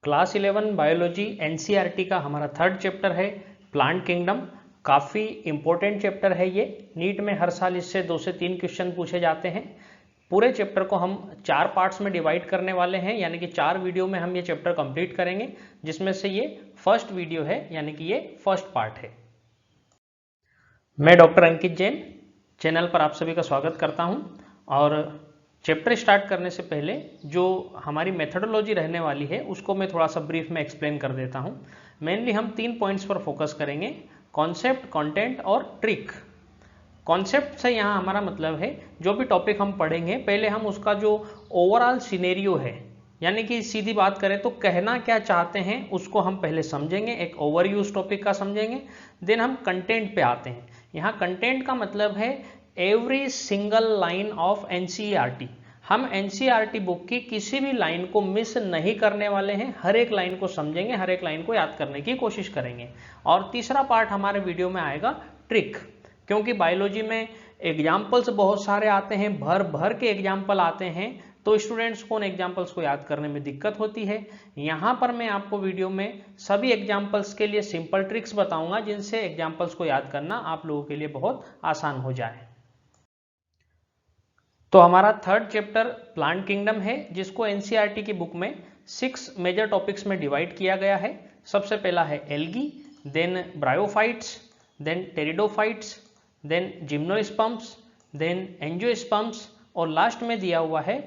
Class 11 biology NCERT का हमारा third chapter है प्लांट किंगडम। काफ़ी इंपॉर्टेंट चैप्टर है ये। नीट में हर साल इससे 2 से 3 क्वेश्चन पूछे जाते हैं। पूरे चैप्टर को हम 4 पार्ट्स में डिवाइड करने वाले हैं, यानी कि 4 वीडियो में हम ये चैप्टर कंप्लीट करेंगे, जिसमें से ये फर्स्ट वीडियो है, यानी कि ये फर्स्ट पार्ट है। मैं डॉक्टर अंकित जैन चैनल पर आप सभी का स्वागत करता हूं। और चैप्टर स्टार्ट करने से पहले जो हमारी मेथडोलॉजी रहने वाली है उसको मैं थोड़ा सा ब्रीफ में एक्सप्लेन कर देता हूं। मेनली हम 3 पॉइंट्स पर फोकस करेंगे, कॉन्सेप्ट, कंटेंट और ट्रिक। कॉन्सेप्ट से यहाँ हमारा मतलब है जो भी टॉपिक हम पढ़ेंगे पहले हम उसका जो ओवरऑल सिनेरियो है, यानी कि सीधी बात करें तो कहना क्या चाहते हैं उसको हम पहले समझेंगे, एक ओवरव्यू उस टॉपिक का समझेंगे। देन हम कंटेंट पे आते हैं। यहाँ कंटेंट का मतलब है every single line of NCERT. हम एनसीईआरटी बुक की किसी भी लाइन को मिस नहीं करने वाले हैं, हर एक लाइन को समझेंगे, हर एक लाइन को याद करने की कोशिश करेंगे। और तीसरा पार्ट हमारे वीडियो में आएगा ट्रिक, क्योंकि बायोलॉजी में एग्जाम्पल्स बहुत सारे आते हैं, भर भर के एग्जाम्पल आते हैं, तो स्टूडेंट्स को उन एग्जाम्पल्स को याद करने में दिक्कत होती है। यहाँ पर मैं आपको वीडियो में सभी एग्जाम्पल्स के लिए सिंपल ट्रिक्स बताऊंगा, जिनसे एग्जाम्पल्स को याद करना आप लोगों के लिए बहुत आसान हो जाए। तो हमारा थर्ड चैप्टर प्लांट किंगडम है, जिसको एनसीईआरटी की बुक में 6 मेजर टॉपिक्स में डिवाइड किया गया है। सबसे पहला है algae, then bryophytes, then pteridophytes, then gymnosperms, then angiosperms, और लास्ट में दिया हुआ है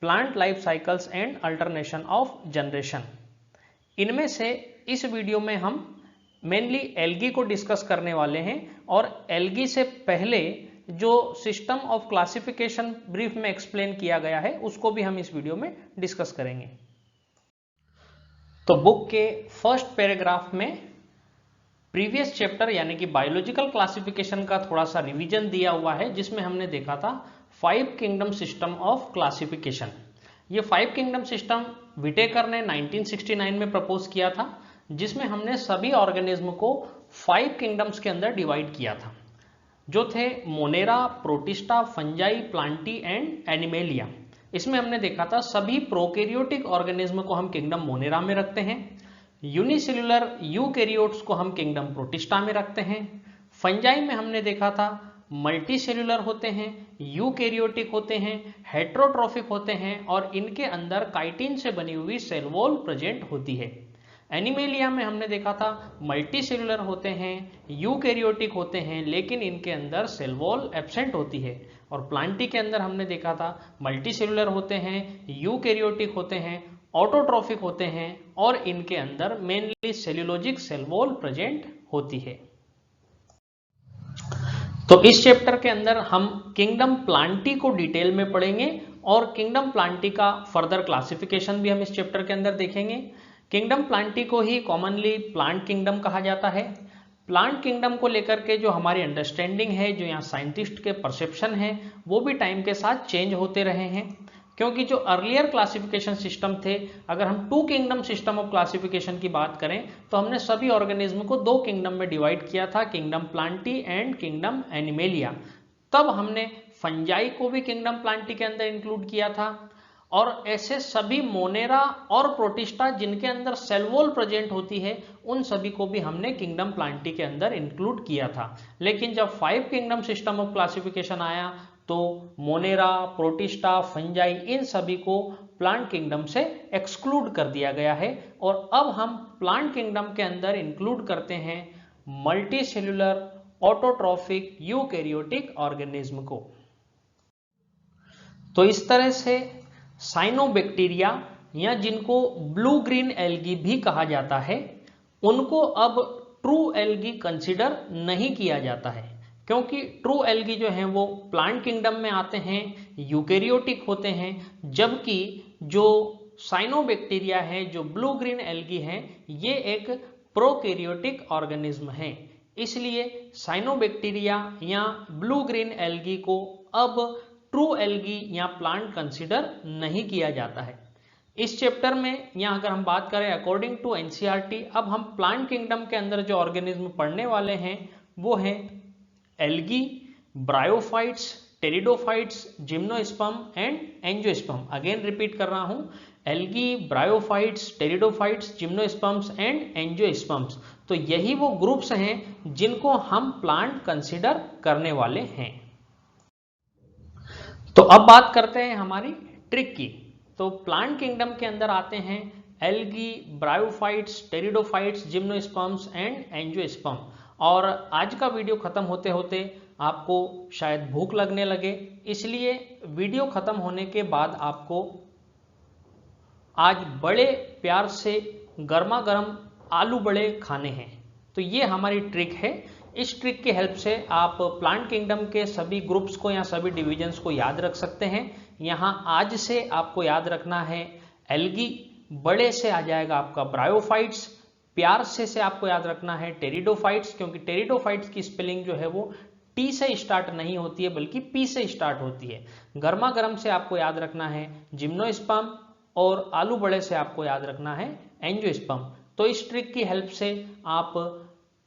plant life cycles and alternation of generation. इनमें से इस वीडियो में हम मेनली एल्गी को डिस्कस करने वाले हैं, और एल्गी से पहले जो सिस्टम ऑफ क्लासिफिकेशन ब्रीफ में एक्सप्लेन किया गया है उसको भी हम इस वीडियो में डिस्कस करेंगे। तो बुक के फर्स्ट पैराग्राफ में प्रीवियस चैप्टर यानी कि बायोलॉजिकल क्लासिफिकेशन का थोड़ा सा रिवीजन दिया हुआ है, जिसमें हमने देखा था 5 किंगडम सिस्टम ऑफ क्लासिफिकेशन। ये 5 किंगडम सिस्टम विटेकर ने 1969 में प्रपोज किया था, जिसमें हमने सभी ऑर्गेनिज्म को 5 किंगडम्स के अंदर डिवाइड किया था, जो थे Monera, protista, fungi, Plantae and animalia. इसमें हमने देखा था सभी प्रोकैरियोटिक ऑर्गेनिज्म को हम किंगडम मोनेरा में रखते हैं, यूनिसेल्युलर यूकैरियोट्स को हम किंगडम प्रोटिस्टा में रखते हैं। फंजाई में हमने देखा था मल्टीसेल्युलर होते हैं, यूकैरियोटिक होते हैं, हेट्रोट्रोफिक होते हैं, और इनके अंदर काइटिन से बनी हुई सेल वॉल प्रेजेंट होती है। एनिमेलिया में हमने देखा था मल्टीसेल्युलर होते हैं, यूकैरियोटिक होते हैं, लेकिन इनके अंदर सेल वॉल एब्सेंट होती है। और प्लांटी के अंदर हमने देखा था मल्टीसेल्युलर होते हैं, यूकैरियोटिक होते हैं, ऑटोट्रोफिक होते हैं, और इनके अंदर mainly cellulosic cell wall present होती है। तो इस चैप्टर के अंदर हम किंगडम प्लांटी को डिटेल में पढ़ेंगे, और किंगडम प्लांटी का फर्दर क्लासिफिकेशन भी हम इस चैप्टर के अंदर देखेंगे। किंगडम प्लांटी को ही कॉमनली प्लांट किंगडम कहा जाता है। प्लांट किंगडम को लेकर के जो हमारी अंडरस्टैंडिंग है, जो यहाँ साइंटिस्ट के परसेप्शन है, वो भी टाइम के साथ चेंज होते रहे हैं, क्योंकि जो अर्लियर क्लासिफिकेशन सिस्टम थे, अगर हम 2 किंगडम सिस्टम ऑफ क्लासिफिकेशन की बात करें तो हमने सभी ऑर्गेनिज्म को 2 किंगडम में डिवाइड किया था, kingdom Plantae and kingdom animalia. तब हमने फंजाई को भी किंगडम प्लांटी के अंदर इंक्लूड किया था, और ऐसे सभी मोनेरा और प्रोटिस्टा जिनके अंदर सेल वॉल प्रेजेंट होती है, उन सभी को भी हमने किंगडम प्लांटी के अंदर इंक्लूड किया था। लेकिन जब 5 किंगडम सिस्टम ऑफ क्लासिफिकेशन आया तो मोनेरा, प्रोटिस्टा, फंजाई, इन सभी को प्लांट किंगडम से एक्सक्लूड कर दिया गया है, और अब हम प्लांट किंगडम के अंदर इंक्लूड करते हैं multi cellular, autotrophic, eukaryotic organism को। तो इस तरह से साइनोबैक्टीरिया, या जिनको ब्लू ग्रीन एल्गी भी कहा जाता है, उनको अब ट्रू एल्गी कंसीडर नहीं किया जाता है, क्योंकि ट्रू एल्गी जो हैं वो प्लांट किंगडम में आते हैं, यूकैरियोटिक होते हैं, जबकि जो साइनोबैक्टीरिया है, जो ब्लू ग्रीन एल्गी हैं, ये एक प्रोकैरियोटिक ऑर्गेनिज्म है। इसलिए साइनोबैक्टीरिया या ब्लू ग्रीन एल्गी को अब ट्रू एल्गी या प्लांट कंसीडर नहीं किया जाता है। इस चैप्टर में या अगर हम बात करें अकॉर्डिंग टू एनसीईआरटी, अब हम प्लांट किंगडम के अंदर जो ऑर्गेनिज्म पढ़ने वाले हैं वो है algae, bryophytes, pteridophytes, gymnosperm and angiosperm. Again repeat कर रहा हूं, algae, bryophytes, pteridophytes, gymnosperms and angiosperms. तो यही वो ग्रुप्स हैं जिनको हम प्लांट कंसीडर करने वाले हैं। तो अब बात करते हैं हमारी ट्रिक की। तो प्लांट किंगडम के अंदर आते हैं algae, bryophytes, pteridophytes, gymnosperms and angiosperm. और आज का वीडियो खत्म होते होते आपको शायद भूख लगने लगे, इसलिए वीडियो खत्म होने के बाद आपको आज बड़े प्यार से गर्मा गर्म आलू बड़े खाने हैं। तो ये हमारी ट्रिक है। इस ट्रिक की हेल्प से आप प्लांट किंगडम के सभी ग्रुप्स को या सभी डिविजन्स को याद रख सकते हैं। यहाँ आज से आपको याद रखना है एल्गी, बड़े से आ जाएगा आपका ब्रायोफाइट्स, प्यार से आपको याद रखना है टेरिडोफाइट्स, क्योंकि टेरिडोफाइट्स की स्पेलिंग जो है वो टी से स्टार्ट नहीं होती है बल्कि पी से स्टार्ट होती है। गर्मा गर्म से आपको याद रखना है जिम्नोस्पर्म और आलू बड़े से आपको याद रखना है एंजियोस्पर्म। तो इस ट्रिक की हेल्प से आप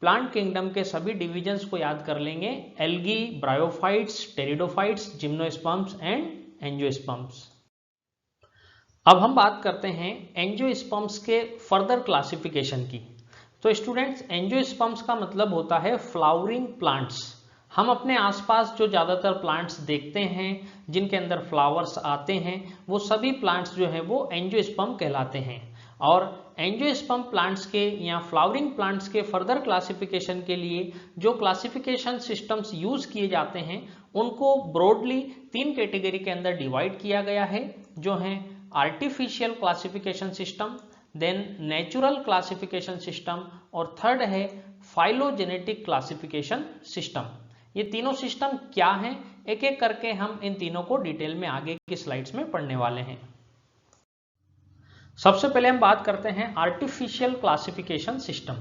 प्लांट किंगडम के सभी डिविजन्स को याद कर लेंगे, algae, bryophytes, pteridophytes, gymnosperms and angiosperms. अब हम बात करते हैं एंजियोस्पर्म्स के फर्दर क्लासिफिकेशन की। तो स्टूडेंट्स, एंजियोस्पर्म्स का मतलब होता है फ्लावरिंग प्लांट्स। हम अपने आसपास जो ज़्यादातर प्लांट्स देखते हैं जिनके अंदर फ्लावर्स आते हैं, वो सभी प्लांट्स जो हैं वो एंजियोस्पर्म कहलाते हैं। और एंजियोस्पर्म प्लांट्स के या फ्लावरिंग प्लांट्स के फर्दर क्लासिफिकेशन के लिए जो क्लासिफिकेशन सिस्टम्स यूज किए जाते हैं उनको ब्रॉडली 3 कैटेगरी के अंदर डिवाइड किया गया है, जो हैं artificial classification system, then natural classification system और थर्ड है फाइलोजेनेटिक क्लासिफिकेशन सिस्टम। ये तीनों सिस्टम क्या हैं, एक एक करके हम इन तीनों को डिटेल में आगे की स्लाइड्स में पढ़ने वाले हैं। सबसे पहले हम बात करते हैं आर्टिफिशियल क्लासिफिकेशन सिस्टम।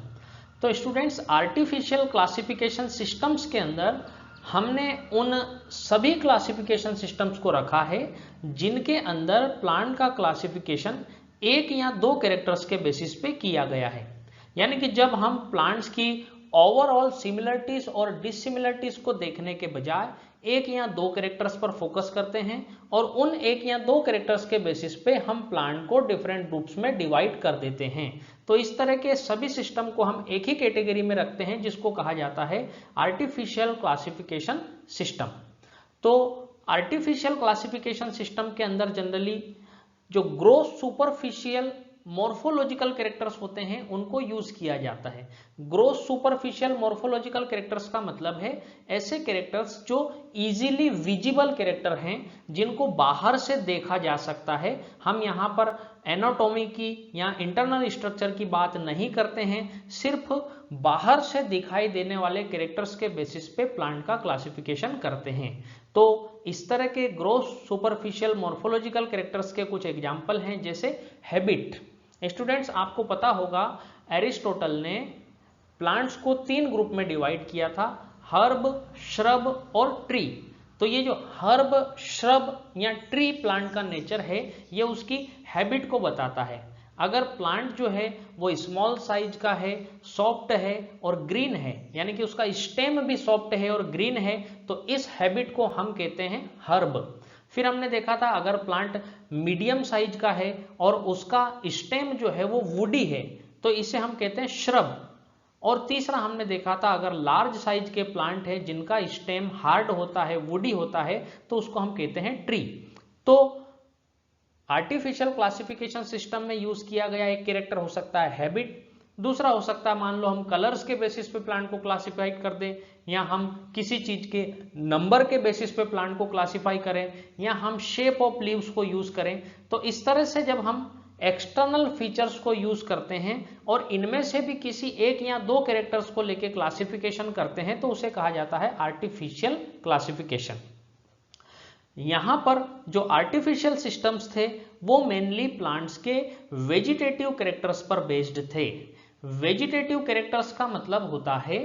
तो स्टूडेंट्स, आर्टिफिशियल क्लासिफिकेशन सिस्टम्स के अंदर हमने उन सभी क्लासिफिकेशन सिस्टम्स को रखा है जिनके अंदर प्लांट का क्लासिफिकेशन 1 या 2 कैरेक्टर्स के बेसिस पे किया गया है। यानी कि जब हम प्लांट्स की ओवरऑल सिमिलरिटीज और डिसिमिलरिटीज को देखने के बजाय 1 या 2 कैरेक्टर्स पर फोकस करते हैं और उन 1 या 2 कैरेक्टर्स के बेसिस पे हम प्लांट को डिफरेंट ग्रुप्स में डिवाइड कर देते हैं। तो इस तरह के सभी सिस्टम को हम एक ही कैटेगरी में रखते हैं जिसको कहा जाता है आर्टिफिशियल क्लासिफिकेशन सिस्टम। तो आर्टिफिशियल क्लासिफिकेशन सिस्टम के अंदर जनरली जो ग्रोस सुपरफिशियल मॉर्फोलॉजिकल कैरेक्टर्स होते हैं उनको यूज किया जाता है। ग्रोस सुपरफिशियल मॉर्फोलॉजिकल कैरेक्टर्स का मतलब है ऐसे कैरेक्टर्स जो इजीली विजिबल कैरेक्टर हैं, जिनको बाहर से देखा जा सकता है। हम यहाँ पर एनाटॉमी की या इंटरनल स्ट्रक्चर की बात नहीं करते हैं, सिर्फ बाहर से दिखाई देने वाले कैरेक्टर्स के बेसिस पे प्लांट का क्लासिफिकेशन करते हैं। तो इस तरह के ग्रोस सुपरफिशियल मॉर्फोलॉजिकल कैरेक्टर्स के कुछ एग्जाम्पल हैं, जैसे हैबिट। स्टूडेंट्स, आपको पता होगा एरिस्टोटल ने प्लांट्स को 3 ग्रुप में डिवाइड किया था, हर्ब, श्रब और ट्री। तो ये जो हर्ब, श्रब या ट्री प्लांट का नेचर है, ये उसकी हैबिट को बताता है। अगर प्लांट जो है वो स्मॉल साइज का है, सॉफ्ट है और ग्रीन है, यानी कि उसका स्टेम भी सॉफ्ट है और ग्रीन है, तो इस हैबिट को हम कहते हैं हर्ब। फिर हमने देखा था अगर प्लांट मीडियम साइज का है और उसका स्टेम जो है वो वुडी है, तो इसे हम कहते हैं श्रब। और तीसरा हमने देखा था अगर लार्ज साइज के प्लांट है जिनका स्टेम हार्ड होता है, वुडी होता है, तो उसको हम कहते हैं ट्री। तो आर्टिफिशियल क्लासिफिकेशन सिस्टम में यूज किया गया एक कैरेक्टर हो सकता है हैबिट, दूसरा हो सकता है मान लो हम कलर्स के बेसिस पे प्लांट को क्लासिफाई कर दें, या हम किसी चीज के नंबर के बेसिस पे प्लांट को क्लासिफाई करें, या हम शेप ऑफ लीव्स को यूज करें। तो इस तरह से जब हम एक्सटर्नल फीचर्स को यूज करते हैं और इनमें से भी किसी 1 या 2 कैरेक्टर्स को लेके क्लासिफिकेशन करते हैं, तो उसे कहा जाता है आर्टिफिशियल क्लासिफिकेशन। यहां पर जो आर्टिफिशियल सिस्टम्स थे वो मेनली प्लांट्स के वेजिटेटिव कैरेक्टर्स पर बेस्ड थे। वेजिटेटिव कैरेक्टर्स का मतलब होता है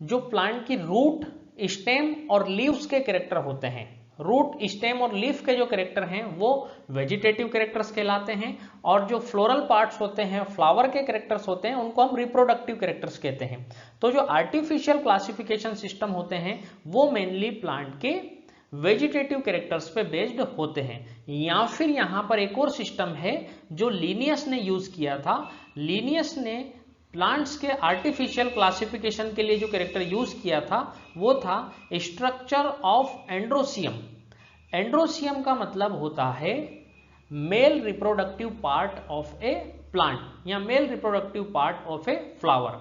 जो प्लांट की रूट, स्टेम और लीव्स के कैरेक्टर होते हैं। रूट, स्टेम और लीफ के जो कैरेक्टर हैं वो वेजिटेटिव कैरेक्टर्स कहलाते हैं, और जो फ्लोरल पार्ट्स होते हैं, फ्लावर के कैरेक्टर्स होते हैं, उनको हम रिप्रोडक्टिव कैरेक्टर्स कहते हैं। तो जो आर्टिफिशियल क्लासिफिकेशन सिस्टम होते हैं वो मेनली प्लांट के वेजिटेटिव कैरेक्टर्स पे बेस्ड होते हैं। या फिर यहाँ पर एक और सिस्टम है जो लिनियस ने यूज किया था। लिनियस ने प्लांट्स के आर्टिफिशियल क्लासिफिकेशन के लिए जो कैरेक्टर यूज किया था वो था स्ट्रक्चर ऑफ एंड्रोसियम। एंड्रोसियम का मतलब होता है male reproductive part of a plant या male reproductive part of a flower.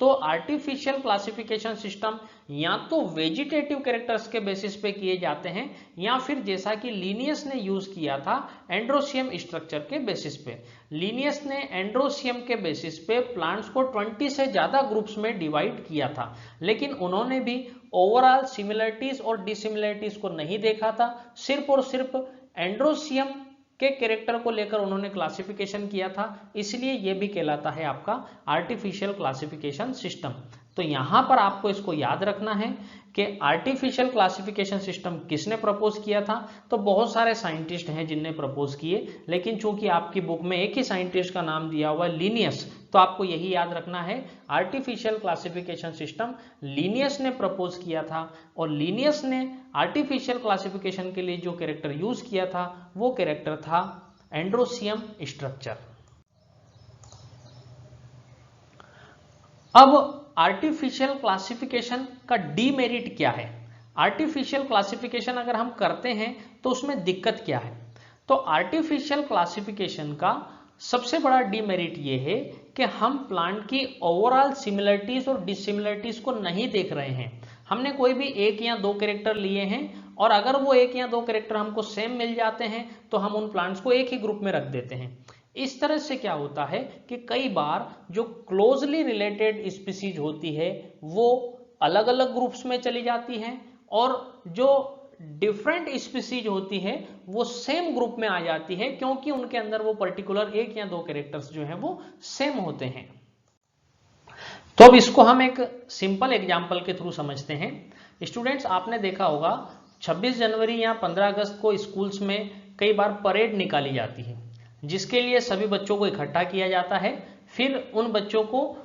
तो आर्टिफिशियल क्लासिफिकेशन सिस्टम या तो वेजिटेटिव कैरेक्टर्स के बेसिस पे किए जाते हैं या फिर जैसा कि लिनियस ने यूज किया था एंड्रोसियम स्ट्रक्चर के बेसिस पे। लिनियस ने एंड्रोसियम के बेसिस पे प्लांट्स को 20 से ज्यादा ग्रुप्स में डिवाइड किया था, लेकिन उन्होंने भी ओवरऑल सिमिलरिटीज और डिसिमिलरिटीज को नहीं देखा था, सिर्फ और सिर्फ एंड्रोसियम के कैरेक्टर को लेकर उन्होंने क्लासिफिकेशन किया था, इसलिए यह भी कहलाता है आपका आर्टिफिशियल क्लासिफिकेशन सिस्टम। तो यहां पर आपको इसको याद रखना है कि आर्टिफिशियल क्लासिफिकेशन सिस्टम किसने प्रपोज किया था। तो बहुत सारे साइंटिस्ट हैं जिनने प्रपोज किए, लेकिन चूंकि आपकी बुक में एक ही साइंटिस्ट का नाम दिया हुआ है लिनियस, तो आपको यही याद रखना है आर्टिफिशियल क्लासिफिकेशन सिस्टम लिनियस ने प्रपोज किया था। और लिनियस ने आर्टिफिशियल क्लासिफिकेशन के लिए जो कैरेक्टर यूज किया था वो कैरेक्टर था एंड्रोसियम स्ट्रक्चर। अब आर्टिफिशियल क्लासिफिकेशन का डीमेरिट क्या है? आर्टिफिशियल क्लासिफिकेशन अगर हम करते हैं तो उसमें दिक्कत क्या है? तो आर्टिफिशियल क्लासिफिकेशन का सबसे बड़ा डीमेरिट ये है कि हम प्लांट की ओवरऑल सिमिलरिटीज और डिसिमिलरिटीज को नहीं देख रहे हैं। हमने कोई भी एक या दो कैरेक्टर लिए हैं और अगर वो एक या दो कैरेक्टर हमको सेम मिल जाते हैं तो हम उन प्लांट्स को एक ही ग्रुप में रख देते हैं। इस तरह से क्या होता है कि कई बार जो क्लोजली रिलेटेड स्पीसीज होती है वो अलग अलग ग्रुप्स में चली जाती हैं और जो डिफरेंट स्पीसीज होती है वो सेम ग्रुप में आ जाती है, क्योंकि उनके अंदर वो पर्टिकुलर एक या दो कैरेक्टर्स जो हैं वो सेम होते हैं। तो अब इसको हम एक सिंपल एग्जांपल के थ्रू समझते हैं। स्टूडेंट्स, आपने देखा होगा 26 जनवरी या 15 अगस्त को स्कूल्स में कई बार परेड निकाली जाती है, जिसके लिए सभी बच्चों को इकट्ठा किया जाता है। फिर उन बच्चों को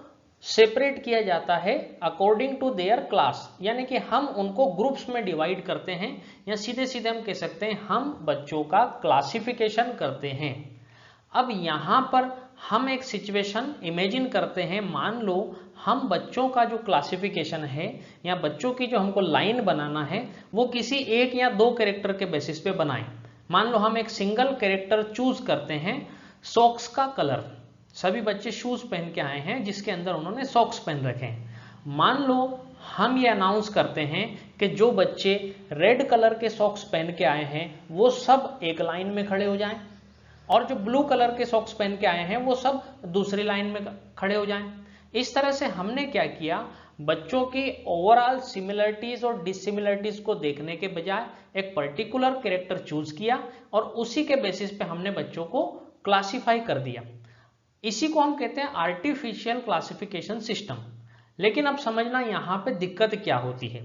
सेपरेट किया जाता है अकॉर्डिंग टू देयर क्लास, यानी कि हम उनको ग्रुप्स में डिवाइड करते हैं, या सीधे सीधे हम कह सकते हैं हम बच्चों का क्लासिफिकेशन करते हैं। अब यहां पर हम एक सिचुएशन इमेजिन करते हैं। मान लो हम बच्चों का जो क्लासिफिकेशन है या बच्चों की जो हमको लाइन बनाना है वो किसी एक या दो कैरेक्टर के बेसिस पे बनाएं। मान लो हम एक सिंगल कैरेक्टर चूज करते हैं, सॉक्स का कलर। सभी बच्चे शूज पहन के आए हैं जिसके अंदर उन्होंने सॉक्स पहन रखे हैं। मान लो हम ये अनाउंस करते हैं कि जो बच्चे रेड कलर के सॉक्स पहन के आए हैं वो सब एक लाइन में खड़े हो जाएं और जो ब्लू कलर के सॉक्स पहन के आए हैं वो सब दूसरी लाइन में खड़े हो जाएं। इस तरह से हमने क्या किया, बच्चों की ओवरऑल सिमिलरिटीज और डिसिमिलरिटीज को देखने के बजाय एक पर्टिकुलर कैरेक्टर चूज किया और उसी के बेसिस पे हमने बच्चों को क्लासिफाई कर दिया। इसी को हम कहते हैं आर्टिफिशियल क्लासिफिकेशन सिस्टम। लेकिन अब समझना यहां पे दिक्कत क्या होती है।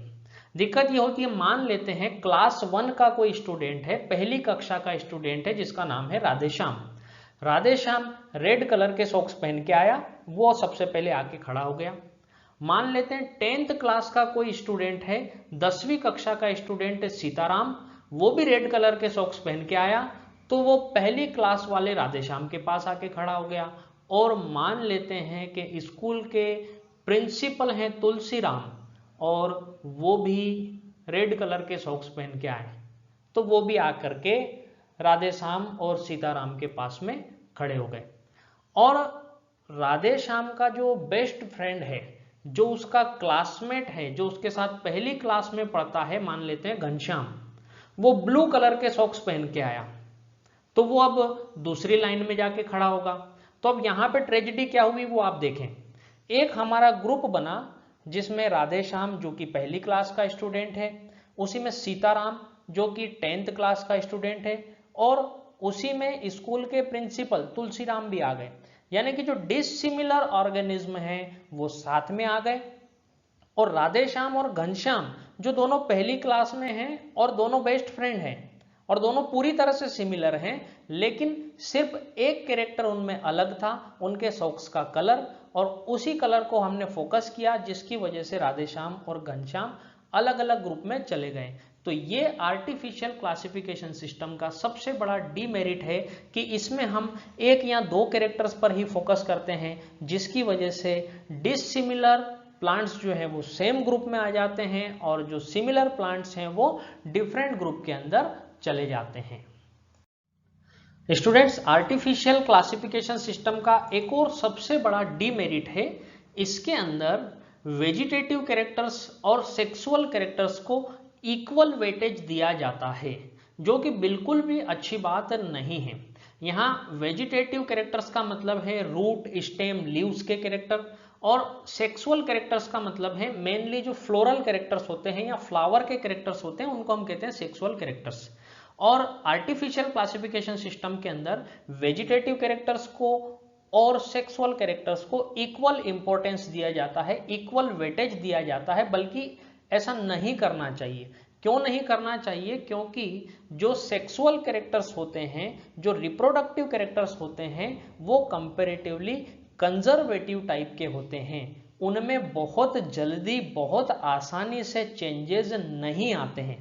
दिक्कत ये होती है, मान लेते हैं क्लास 1 का कोई स्टूडेंट है, पहली कक्षा का स्टूडेंट है जिसका नाम है राधेश्याम। राधेश्याम रेड कलर के सॉक्स पहन के आया, वो सबसे पहले आके खड़ा हो गया। मान लेते हैं 10th क्लास का कोई स्टूडेंट है, 10वीं कक्षा का स्टूडेंट है सीताराम, वो भी रेड कलर के सॉक्स पहन के आया, तो वो पहली क्लास वाले राधेश्याम के पास आके खड़ा हो गया। और मान लेते हैं कि स्कूल के प्रिंसिपल हैं तुलसीराम और वो भी रेड कलर के सॉक्स पहन के आए, तो वो भी आकर के राधेश्याम और सीताराम के पास में खड़े हो गए। और राधेश्याम का जो बेस्ट फ्रेंड है, जो उसका क्लासमेट है, जो उसके साथ पहली क्लास में पढ़ता है, मान लेते हैं घनश्याम, वो ब्लू कलर के सॉक्स पहन के आया, तो वो अब दूसरी लाइन में जाके खड़ा होगा। तो अब यहां पे ट्रेजेडी क्या हुई वो आप देखें। एक हमारा ग्रुप बना जिसमें राधेश्याम जो कि पहली क्लास का स्टूडेंट है, उसी में सीताराम जो कि 10th क्लास का स्टूडेंट है, और उसी में स्कूल के प्रिंसिपल तुलसीराम भी आ गए। यानी कि जो डिसिमिलर ऑर्गेनिज्म है वो साथ में आ गए। और राधेश्याम और घनश्याम जो दोनों पहली क्लास में हैं और दोनों बेस्ट फ्रेंड हैं और दोनों पूरी तरह से सिमिलर हैं, लेकिन सिर्फ एक कैरेक्टर उनमें अलग था, उनके सॉक्स का कलर, और उसी कलर को हमने फोकस किया जिसकी वजह से राधेश्याम और घनश्याम अलग अलग ग्रुप में चले गए। तो ये आर्टिफिशियल क्लासिफिकेशन सिस्टम का सबसे बड़ा डीमेरिट है कि इसमें हम एक या दो कैरेक्टर्स पर ही फोकस करते हैं, जिसकी वजह से डिसिमिलर प्लांट्स जो है वो सेम ग्रुप में आ जाते हैं और जो सिमिलर प्लांट्स हैं वो डिफरेंट ग्रुप के अंदर चले जाते हैं। स्टूडेंट्स, आर्टिफिशियल क्लासिफिकेशन सिस्टम का एक और सबसे बड़ा डीमेरिट है, इसके अंदर वेजिटेटिव कैरेक्टर्स और सेक्सुअल कैरेक्टर्स को इक्वल वेटेज दिया जाता है, जो कि बिल्कुल भी अच्छी बात नहीं है। यहाँ वेजिटेटिव कैरेक्टर्स का मतलब है रूट, स्टेम, लीव्स के कैरेक्टर, और सेक्सुअल कैरेक्टर्स का मतलब है मेनली जो फ्लोरल कैरेक्टर्स होते हैं या फ्लावर के कैरेक्टर्स होते हैं, उनको हम कहते हैं सेक्सुअल कैरेक्टर्स। और आर्टिफिशियल क्लासिफिकेशन सिस्टम के अंदर वेजिटेटिव कैरेक्टर्स को और सेक्सुअल कैरेक्टर्स को इक्वल इंपॉर्टेंस दिया जाता है, इक्वल वेटेज दिया जाता है, बल्कि ऐसा नहीं करना चाहिए। क्यों नहीं करना चाहिए? क्योंकि जो सेक्सुअल कैरेक्टर्स होते हैं, जो रिप्रोडक्टिव कैरेक्टर्स होते हैं, वो कंपैरेटिवली कंजर्वेटिव टाइप के होते हैं। उनमें बहुत जल्दी, बहुत आसानी से चेंजेस नहीं आते हैं,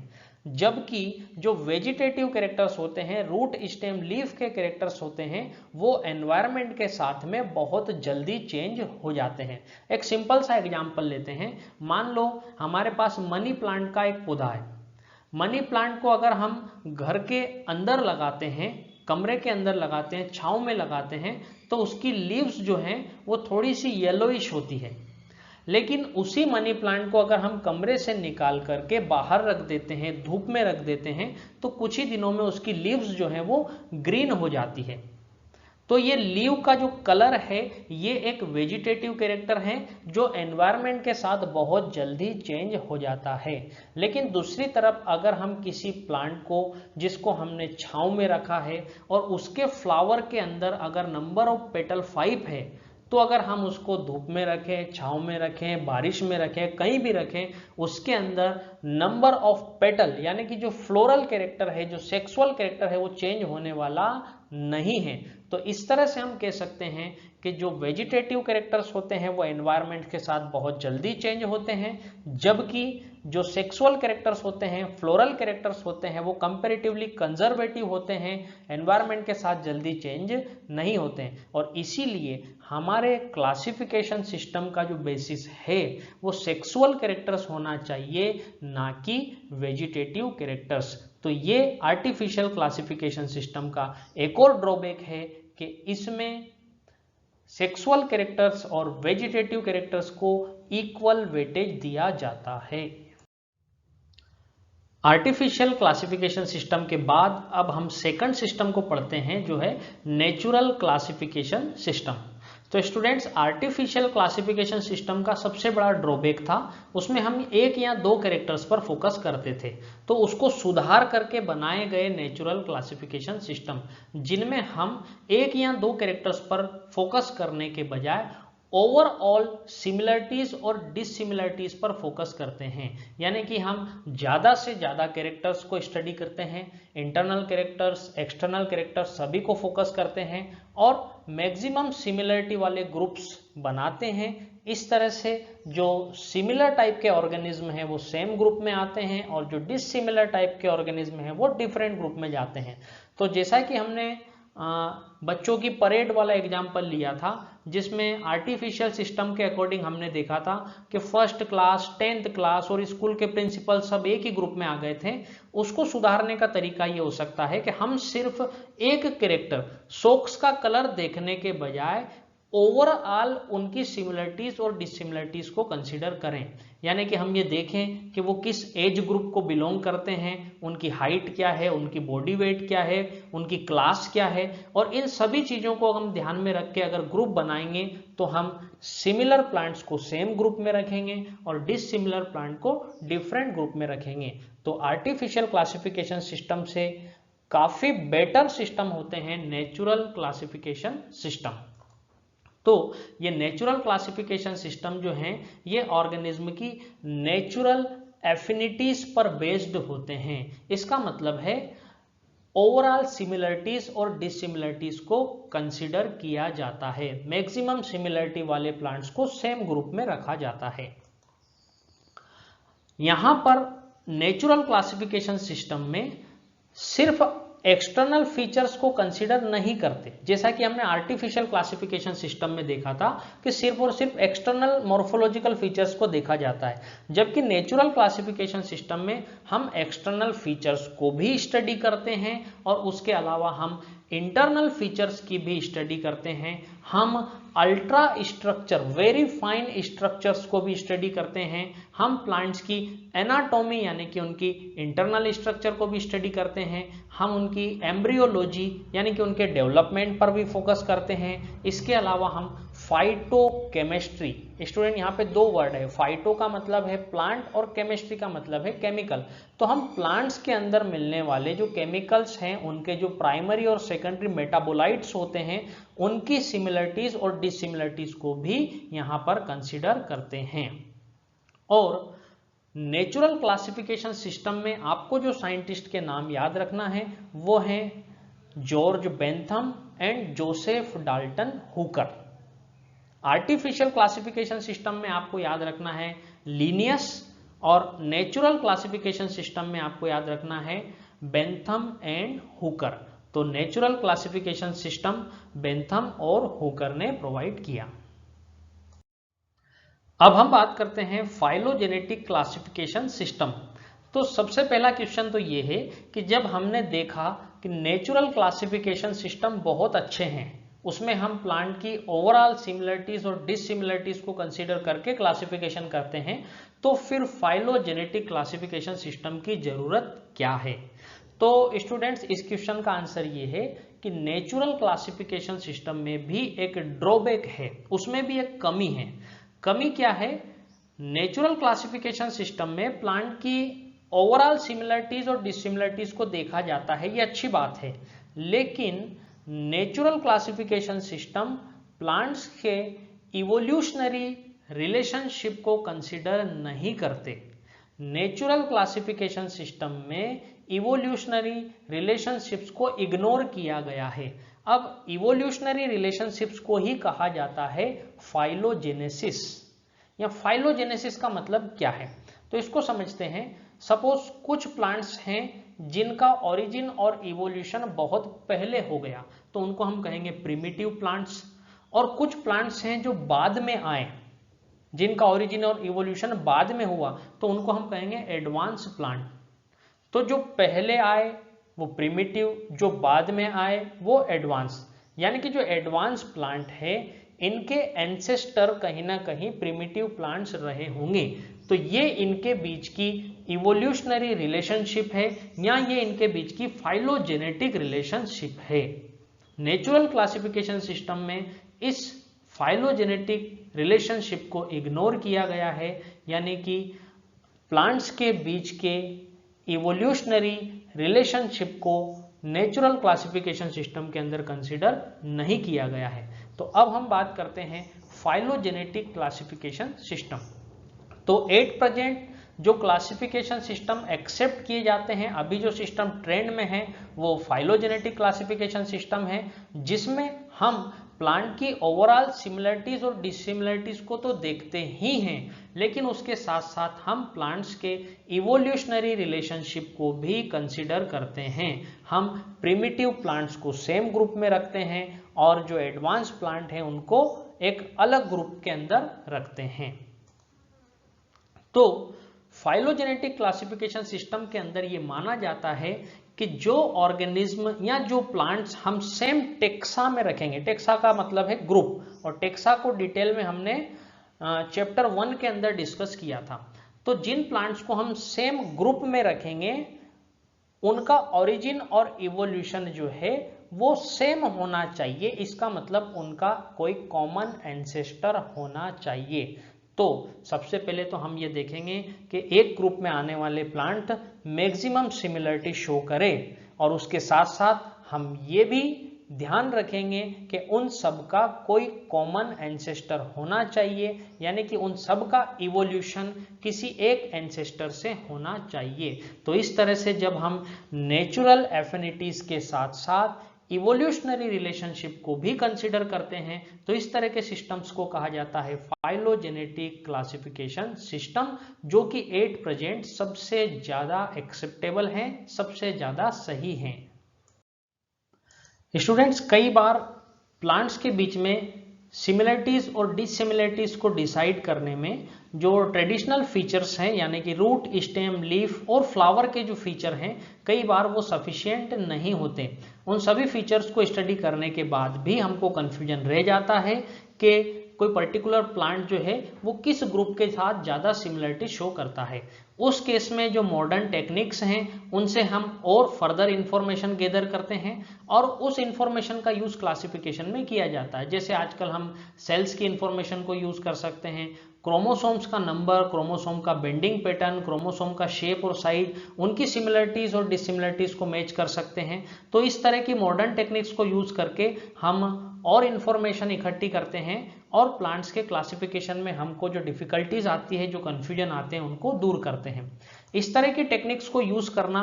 जबकि जो वेजिटेटिव कैरेक्टर्स होते हैं, रूट, स्टेम, लीफ के कैरेक्टर्स होते हैं, वो एनवायरनमेंट के साथ में बहुत जल्दी चेंज हो जाते हैं। एक सिंपल सा एग्जांपल लेते हैं। मान लो हमारे पास मनी प्लांट का एक पौधा है। मनी प्लांट को अगर हम घर के अंदर लगाते हैं, कमरे के अंदर लगाते हैं, छांव में लगाते हैं, तो उसकी लीव्स जो हैं वो थोड़ी सी येलोइश होती है। लेकिन उसी मनी प्लांट को अगर हम कमरे से निकाल करके बाहर रख देते हैं, धूप में रख देते हैं, तो कुछ ही दिनों में उसकी लीव्स जो है वो ग्रीन हो जाती है। तो ये लीव का जो कलर है, ये एक वेजिटेटिव कैरेक्टर है जो एनवायरनमेंट के साथ बहुत जल्दी चेंज हो जाता है। लेकिन दूसरी तरफ अगर हम किसी प्लांट को, जिसको हमने छांव में रखा है, और उसके फ्लावर के अंदर अगर नंबर ऑफ पेटल 5 है, तो अगर हम उसको धूप में रखें, छांव में रखें, बारिश में रखें, कहीं भी रखें, उसके अंदर नंबर ऑफ पेटल यानी कि जो फ्लोरल कैरेक्टर है, जो सेक्सुअल कैरेक्टर है, वो चेंज होने वाला नहीं है। तो इस तरह से हम कह सकते हैं कि जो वेजिटेटिव कैरेक्टर्स होते हैं वो एनवायरनमेंट के साथ बहुत जल्दी चेंज होते हैं, जबकि जो सेक्सुअल कैरेक्टर्स होते हैं, फ्लोरल कैरेक्टर्स होते हैं, वो कंपैरेटिवली कंजर्वेटिव होते हैं, एनवायरनमेंट के साथ जल्दी चेंज नहीं होते हैं। और इसीलिए हमारे क्लासिफिकेशन सिस्टम का जो बेसिस है वो सेक्सुअल कैरेक्टर्स होना चाहिए, ना कि वेजिटेटिव कैरेक्टर्स। तो ये आर्टिफिशियल क्लासिफिकेशन सिस्टम का एक और ड्रॉबैक है कि इसमें सेक्सुअल कैरेक्टर्स और वेजिटेटिव कैरेक्टर्स को इक्वल वेटेज दिया जाता है। आर्टिफिशियल क्लासिफिकेशन सिस्टम के बाद अब हम सेकंड सिस्टम को पढ़ते हैं, जो है नेचुरल क्लासिफिकेशन सिस्टम। तो स्टूडेंट्स, आर्टिफिशियल क्लासिफिकेशन सिस्टम का सबसे बड़ा ड्रॉबैक था, उसमें हम एक या दो कैरेक्टर्स पर फोकस करते थे। तो उसको सुधार करके बनाए गए नेचुरल क्लासिफिकेशन सिस्टम, जिनमें हम एक या दो कैरेक्टर्स पर फोकस करने के बजाय ओवरऑल सिमिलरिटीज और डिसिमिलरिटीज पर फोकस करते हैं। यानी कि हम ज़्यादा से ज़्यादा कैरेक्टर्स को स्टडी करते हैं, इंटरनल कैरेक्टर्स, एक्सटर्नल कैरेक्टर्स सभी को फोकस करते हैं और मैक्सिमम सिमिलरिटी वाले ग्रुप्स बनाते हैं। इस तरह से जो सिमिलर टाइप के ऑर्गेनिज्म हैं वो सेम ग्रुप में आते हैं और जो डिसिमिलर टाइप के ऑर्गेनिज्म हैं वो डिफरेंट ग्रुप में जाते हैं। तो जैसा कि हमने बच्चों की परेड वाला एग्जाम्पल लिया था, जिसमें आर्टिफिशियल सिस्टम के अकॉर्डिंग हमने देखा था कि फर्स्ट क्लास, 10th क्लास और स्कूल के प्रिंसिपल सब एक ही ग्रुप में आ गए थे। उसको सुधारने का तरीका ये हो सकता है कि हम सिर्फ एक कैरेक्टर, सॉक्स का कलर देखने के बजाय ओवरऑल उनकी सिमिलरिटीज और डिसिमिलरिटीज को कंसीडर करें। यानी कि हम ये देखें कि वो किस एज ग्रुप को बिलोंग करते हैं, उनकी हाइट क्या है, उनकी बॉडी वेट क्या है, उनकी क्लास क्या है, और इन सभी चीज़ों को हम ध्यान में रख के अगर ग्रुप बनाएंगे तो हम सिमिलर प्लांट्स को सेम ग्रुप में रखेंगे और डिसिमिलर प्लांट को डिफरेंट ग्रुप में रखेंगे। तो आर्टिफिशियल क्लासिफिकेशन सिस्टम से काफ़ी बेटर सिस्टम होते हैं नेचुरल क्लासिफिकेशन सिस्टम। तो ये नेचुरल क्लासिफिकेशन सिस्टम जो हैं ये ऑर्गेनिज्म की नेचुरल एफिनिटीज पर बेस्ड होते हैं। इसका मतलब है ओवरऑल सिमिलरिटीज और डिसिमिलरिटीज को कंसीडर किया जाता है। मैक्सिमम सिमिलरिटी वाले प्लांट्स को सेम ग्रुप में रखा जाता है। यहां पर नेचुरल क्लासिफिकेशन सिस्टम में सिर्फ एक्सटर्नल फीचर्स को कंसीडर नहीं करते, जैसा कि हमने आर्टिफिशियल क्लासिफिकेशन सिस्टम में देखा था कि सिर्फ और सिर्फ एक्सटर्नल मॉर्फोलॉजिकल फीचर्स को देखा जाता है, जबकि नेचुरल क्लासिफिकेशन सिस्टम में हम एक्सटर्नल फीचर्स को भी स्टडी करते हैं और उसके अलावा हम इंटरनल फीचर्स की भी स्टडी करते हैं। हम ultra structure, very fine structures को भी स्टडी करते हैं। हम प्लांट्स की एनाटॉमी यानी कि उनकी इंटरनल स्ट्रक्चर को भी स्टडी करते हैं। हम उनकी एम्ब्रियोलॉजी यानी कि उनके डेवलपमेंट पर भी फोकस करते हैं। इसके अलावा हम फाइटोकेमिस्ट्री, स्टूडेंट यहाँ पे दो वर्ड है, फाइटो का मतलब है प्लांट और केमिस्ट्री का मतलब है केमिकल। तो हम प्लांट्स के अंदर मिलने वाले जो केमिकल्स हैं, उनके जो प्राइमरी और सेकेंडरी मेटाबोलाइट्स होते हैं, उनकी सिमिलरिटीज और डिसिमिलरिटीज को भी यहाँ पर कंसिडर करते हैं। और नेचुरल क्लासिफिकेशन सिस्टम में आपको जो साइंटिस्ट के नाम याद रखना है वो हैं George Bentham and Joseph Dalton Hooker. Artificial classification system में आपको याद रखना है लिनियस, और नेचुरल क्लासिफिकेशन सिस्टम में आपको याद रखना है बेंथम एंड हुकर। तो नेचुरल क्लासिफिकेशन सिस्टम बेंथम और हुकर ने प्रोवाइड किया। अब हम बात करते हैं फाइलोजेनेटिक क्लासिफिकेशन सिस्टम। तो सबसे पहला क्वेश्चन तो ये है कि जब हमने देखा कि नेचुरल क्लासिफिकेशन सिस्टम बहुत अच्छे हैं, उसमें हम प्लांट की ओवरऑल सिमिलरिटीज और डिसिमिलरिटीज को कंसीडर करके क्लासिफिकेशन करते हैं, तो फिर फाइलोजेनेटिक क्लासिफिकेशन सिस्टम की जरूरत क्या है? तो स्टूडेंट्स, इस क्वेश्चन का आंसर ये है कि नेचुरल क्लासिफिकेशन सिस्टम में भी एक ड्रॉबैक है, उसमें भी एक कमी है। कमी क्या है? नेचुरल क्लासिफिकेशन सिस्टम में प्लांट की ओवरऑल सिमिलरिटीज और डिसिमिलरिटीज को देखा जाता है, ये अच्छी बात है, लेकिन नेचुरल क्लासिफिकेशन सिस्टम प्लांट्स के इवोल्यूशनरी रिलेशनशिप को कंसीडर नहीं करते। नेचुरल क्लासिफिकेशन सिस्टम में इवोल्यूशनरी रिलेशनशिप्स को इग्नोर किया गया है। अब इवोल्यूशनरी रिलेशनशिप्स को ही कहा जाता है फाइलोजेनेसिस। या फाइलोजेनेसिस का मतलब क्या है, तो इसको समझते हैं। सपोज कुछ प्लांट्स हैं जिनका ओरिजिन और इवोल्यूशन बहुत पहले हो गया, तो उनको हम कहेंगे प्रिमिटिव प्लांट्स। और कुछ प्लांट्स हैं जो बाद में आए, जिनका ओरिजिन और इवोल्यूशन बाद में हुआ, तो उनको हम कहेंगे एडवांस प्लांट। तो जो पहले आए वो प्रिमिटिव, जो बाद में आए वो एडवांस। यानी कि जो एडवांस प्लांट है इनके एंसेस्टर कहीं ना कहीं प्रिमिटिव प्लांट्स रहे होंगे। तो ये इनके बीच की इवोल्यूशनरी रिलेशनशिप है, या ये इनके बीच की फाइलोजेनेटिक रिलेशनशिप है। नेचुरल क्लासिफिकेशन सिस्टम में इस फाइलोजेनेटिक रिलेशनशिप को इग्नोर किया गया है, यानी कि प्लांट्स के बीच के इवोल्यूशनरी रिलेशनशिप को नेचुरल क्लासिफिकेशन सिस्टम के अंदर कंसीडर नहीं किया गया है। तो अब हम बात करते हैं फाइलोजेनेटिक क्लासिफिकेशन सिस्टम। तो एट प्रेजेंट जो क्लासिफिकेशन सिस्टम एक्सेप्ट किए जाते हैं, अभी जो सिस्टम ट्रेंड में है वो फाइलोजेनेटिक क्लासिफिकेशन सिस्टम है, जिसमें हम प्लांट की ओवरऑल सिमिलरिटीज और डिसिमिलरिटीज को तो देखते ही हैं, लेकिन उसके साथ साथ हम प्लांट्स के इवोल्यूशनरी रिलेशनशिप को भी कंसीडर करते हैं। हम प्रिमिटिव प्लांट्स को सेम ग्रुप में रखते हैं और जो एडवांस प्लांट हैं उनको एक अलग ग्रुप के अंदर रखते हैं। तो फाइलोजेनेटिक क्लासिफिकेशन सिस्टम के अंदर ये माना जाता है कि जो ऑर्गेनिज्म या जो प्लांट्स हम सेम टेक्सा में रखेंगे, टेक्सा का मतलब है ग्रुप, और टेक्सा को डिटेल में हमने चैप्टर 1 के अंदर डिस्कस किया था। तो जिन प्लांट्स को हम सेम ग्रुप में रखेंगे उनका ओरिजिन और इवोल्यूशन जो है वो सेम होना चाहिए। इसका मतलब उनका कोई कॉमन एंसेस्टर होना चाहिए। तो सबसे पहले तो हम ये देखेंगे कि एक ग्रुप में आने वाले प्लांट मैक्सिमम सिमिलरिटी शो करे, और उसके साथ साथ हम ये भी ध्यान रखेंगे कि उन सब का कोई कॉमन एंसेस्टर होना चाहिए, यानी कि उन सब का इवोल्यूशन किसी एक एंसेस्टर से होना चाहिए। तो इस तरह से जब हम नेचुरल एफिनिटीज के साथ साथ इवोल्यूशनरी रिलेशनशिप को भी कंसिडर करते हैं तो इस तरह के सिस्टम्स को कहा जाता है फाइलोजेनेटिक क्लासिफिकेशन सिस्टम, जो कि एट प्रेजेंट सबसे ज्यादा एक्सेप्टेबल हैं, सबसे ज्यादा सही हैं। स्टूडेंट्स, कई बार प्लांट्स के बीच में सिमिलरिटीज और डिसिमिलरिटीज को डिसाइड करने में जो ट्रेडिशनल फीचर्स हैं, यानी कि रूट, स्टेम, लीफ और फ्लावर के जो फीचर हैं, कई बार वो सफिशिएंट नहीं होते। उन सभी फीचर्स को स्टडी करने के बाद भी हमको कंफ्यूजन रह जाता है कि कोई पर्टिकुलर प्लांट जो है वो किस ग्रुप के साथ ज़्यादा सिमिलरिटी शो करता है। उस केस में जो मॉडर्न टेक्निक्स हैं उनसे हम और फर्दर इंफॉर्मेशन गैदर करते हैं और उस इंफॉर्मेशन का यूज़ क्लासिफिकेशन में किया जाता है। जैसे आजकल हम सेल्स की इंफॉर्मेशन को यूज़ कर सकते हैं, क्रोमोसोम्स का नंबर, क्रोमोसोम का बेंडिंग पैटर्न, क्रोमोसोम का शेप और साइज, उनकी सिमिलरिटीज और डिसिमिलरिटीज को मैच कर सकते हैं। तो इस तरह की मॉडर्न टेक्निक्स को यूज करके हम और इंफॉर्मेशन इकट्ठी करते हैं और प्लांट्स के क्लासिफिकेशन में हमको जो डिफिकल्टीज आती है, जो कंफ्यूजन आते हैं, उनको दूर करते हैं। इस तरह की टेक्निक्स को यूज करना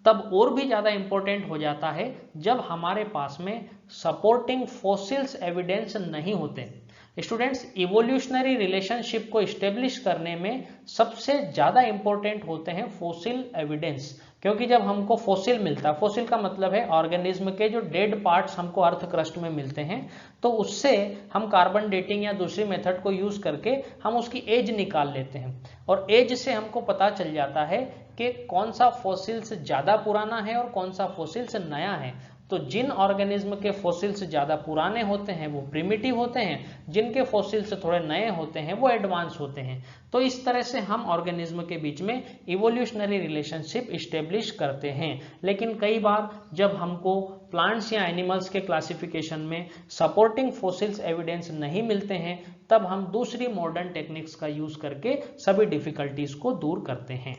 तब और भी ज्यादा इंपॉर्टेंट हो जाता है जब हमारे पास में सपोर्टिंग फॉसिल्स एविडेंस नहीं होते। स्टूडेंट्स, इवोल्यूशनरी रिलेशनशिप को एस्टेब्लिश करने में सबसे ज्यादा इंपॉर्टेंट होते हैं फॉसिल एविडेंस, क्योंकि जब हमको फॉसिल मिलता है, फॉसिल का मतलब है ऑर्गेनिज्म के जो डेड पार्ट्स हमको अर्थ क्रस्ट में मिलते हैं, तो उससे हम कार्बन डेटिंग या दूसरी मेथड को यूज करके हम उसकी एज निकाल लेते हैं और एज से हमको पता चल जाता है कि कौन सा फॉसिल्स ज्यादा पुराना है और कौन सा फॉसिल्स नया है। तो जिन ऑर्गेनिज्म के फॉसिल्स ज्यादा पुराने होते हैं वो प्रिमिटिव होते हैं, जिनके फॉसिल्स थोड़े नए होते हैं वो एडवांस होते हैं। तो इस तरह से हम ऑर्गेनिज्म के बीच में इवोल्यूशनरी रिलेशनशिप इस्टेब्लिश करते हैं। लेकिन कई बार जब हमको प्लांट्स या एनिमल्स के क्लासिफिकेशन में सपोर्टिंग फॉसिल्स एविडेंस नहीं मिलते हैं, तब हम दूसरी मॉडर्न टेक्निक्स का यूज करके सभी डिफिकल्टीज को दूर करते हैं।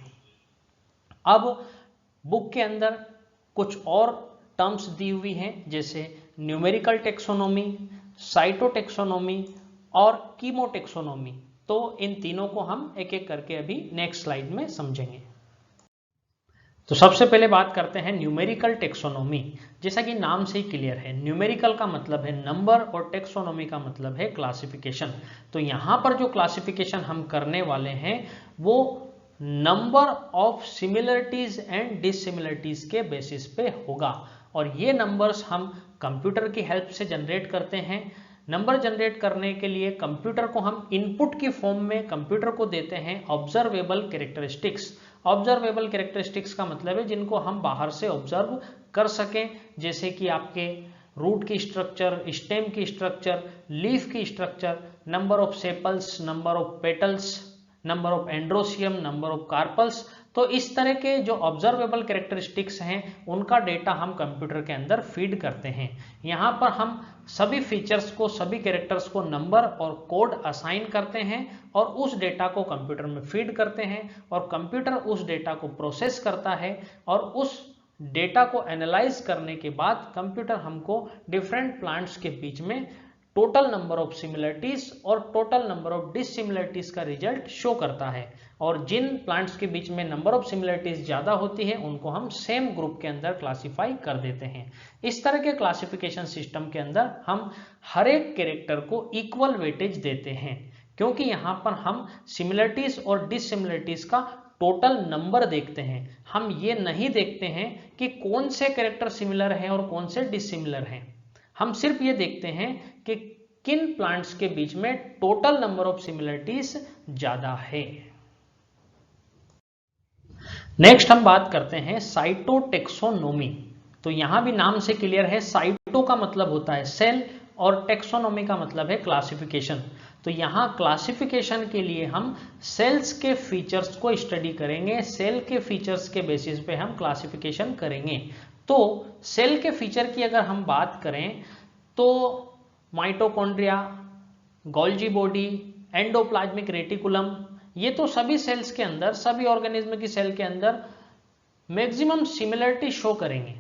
अब बुक के अंदर कुछ और टर्म्स दी हुई हैं, जैसे न्यूमेरिकल टेक्सोनोमी, साइटोटेक्सोनोमी और कीमोटेक्सोनोमी। तो इन तीनों को हम एक एक करके अभी नेक्स्ट स्लाइड में समझेंगे। तो सबसे पहले बात करते हैं न्यूमेरिकल टेक्सोनोमी। जैसा कि नाम से ही क्लियर है, न्यूमेरिकल का मतलब है नंबर और टेक्सोनोमी का मतलब है क्लासिफिकेशन। तो यहां पर जो क्लासिफिकेशन हम करने वाले हैं वो number of similarities and dissimilarities के बेसिस पे होगा और ये नंबर्स हम कंप्यूटर की हेल्प से जनरेट करते हैं। नंबर जनरेट करने के लिए कंप्यूटर को हम इनपुट की फॉर्म में कंप्यूटर को देते हैं ऑब्जर्वेबल कैरेक्टरिस्टिक्स। ऑब्जर्वेबल कैरेक्टरिस्टिक्स का मतलब है जिनको हम बाहर से ऑब्जर्व कर सकें, जैसे कि आपके रूट की स्ट्रक्चर, स्टेम की स्ट्रक्चर, लीफ की structure, number of sepals, number of petals, number of androecium, number of carpels. तो इस तरह के जो ऑब्जर्वेबल कैरेक्टरिस्टिक्स हैं उनका डेटा हम कंप्यूटर के अंदर फीड करते हैं। यहाँ पर हम सभी फीचर्स को, सभी कैरेक्टर्स को नंबर और कोड असाइन करते हैं और उस डेटा को कंप्यूटर में फीड करते हैं और कंप्यूटर उस डेटा को प्रोसेस करता है और उस डेटा को एनालाइज करने के बाद कंप्यूटर हमको डिफरेंट प्लांट्स के बीच में टोटल नंबर ऑफ सिमिलरिटीज और टोटल नंबर ऑफ डिसिमिलरिटीज का रिजल्ट शो करता है। और जिन प्लांट्स के बीच में नंबर ऑफ सिमिलरिटीज ज्यादा होती है उनको हम सेम ग्रुप के अंदर क्लासिफाई कर देते हैं। इस तरह के क्लासिफिकेशन सिस्टम के अंदर हम हर एक कैरेक्टर को इक्वल वेटेज देते हैं, क्योंकि यहाँ पर हम सिमिलरिटीज और डिसिमिलरिटीज का टोटल नंबर देखते हैं। हम ये नहीं देखते हैं कि कौन से कैरेक्टर सिमिलर हैं और कौन से डिसिमिलर हैं। हम सिर्फ ये देखते हैं कि किन प्लांट्स के बीच में टोटल नंबर ऑफ सिमिलरिटीज ज्यादा है। नेक्स्ट हम बात करते हैं साइटोटेक्सोनोमी। तो यहां भी नाम से क्लियर है, साइटो का मतलब होता है सेल और टेक्सोनोमी का मतलब है क्लासिफिकेशन। तो यहां क्लासिफिकेशन के लिए हम सेल्स के फीचर्स को स्टडी करेंगे, सेल के फीचर्स के बेसिस पे हम क्लासिफिकेशन करेंगे। तो सेल के फीचर की अगर हम बात करें तो mitochondria, Golgi body, endoplasmic reticulum, ये तो सभी सेल्स के अंदर, सभी ऑर्गेनिज्म की सेल के अंदर मैक्सिमम सिमिलरिटी शो करेंगे।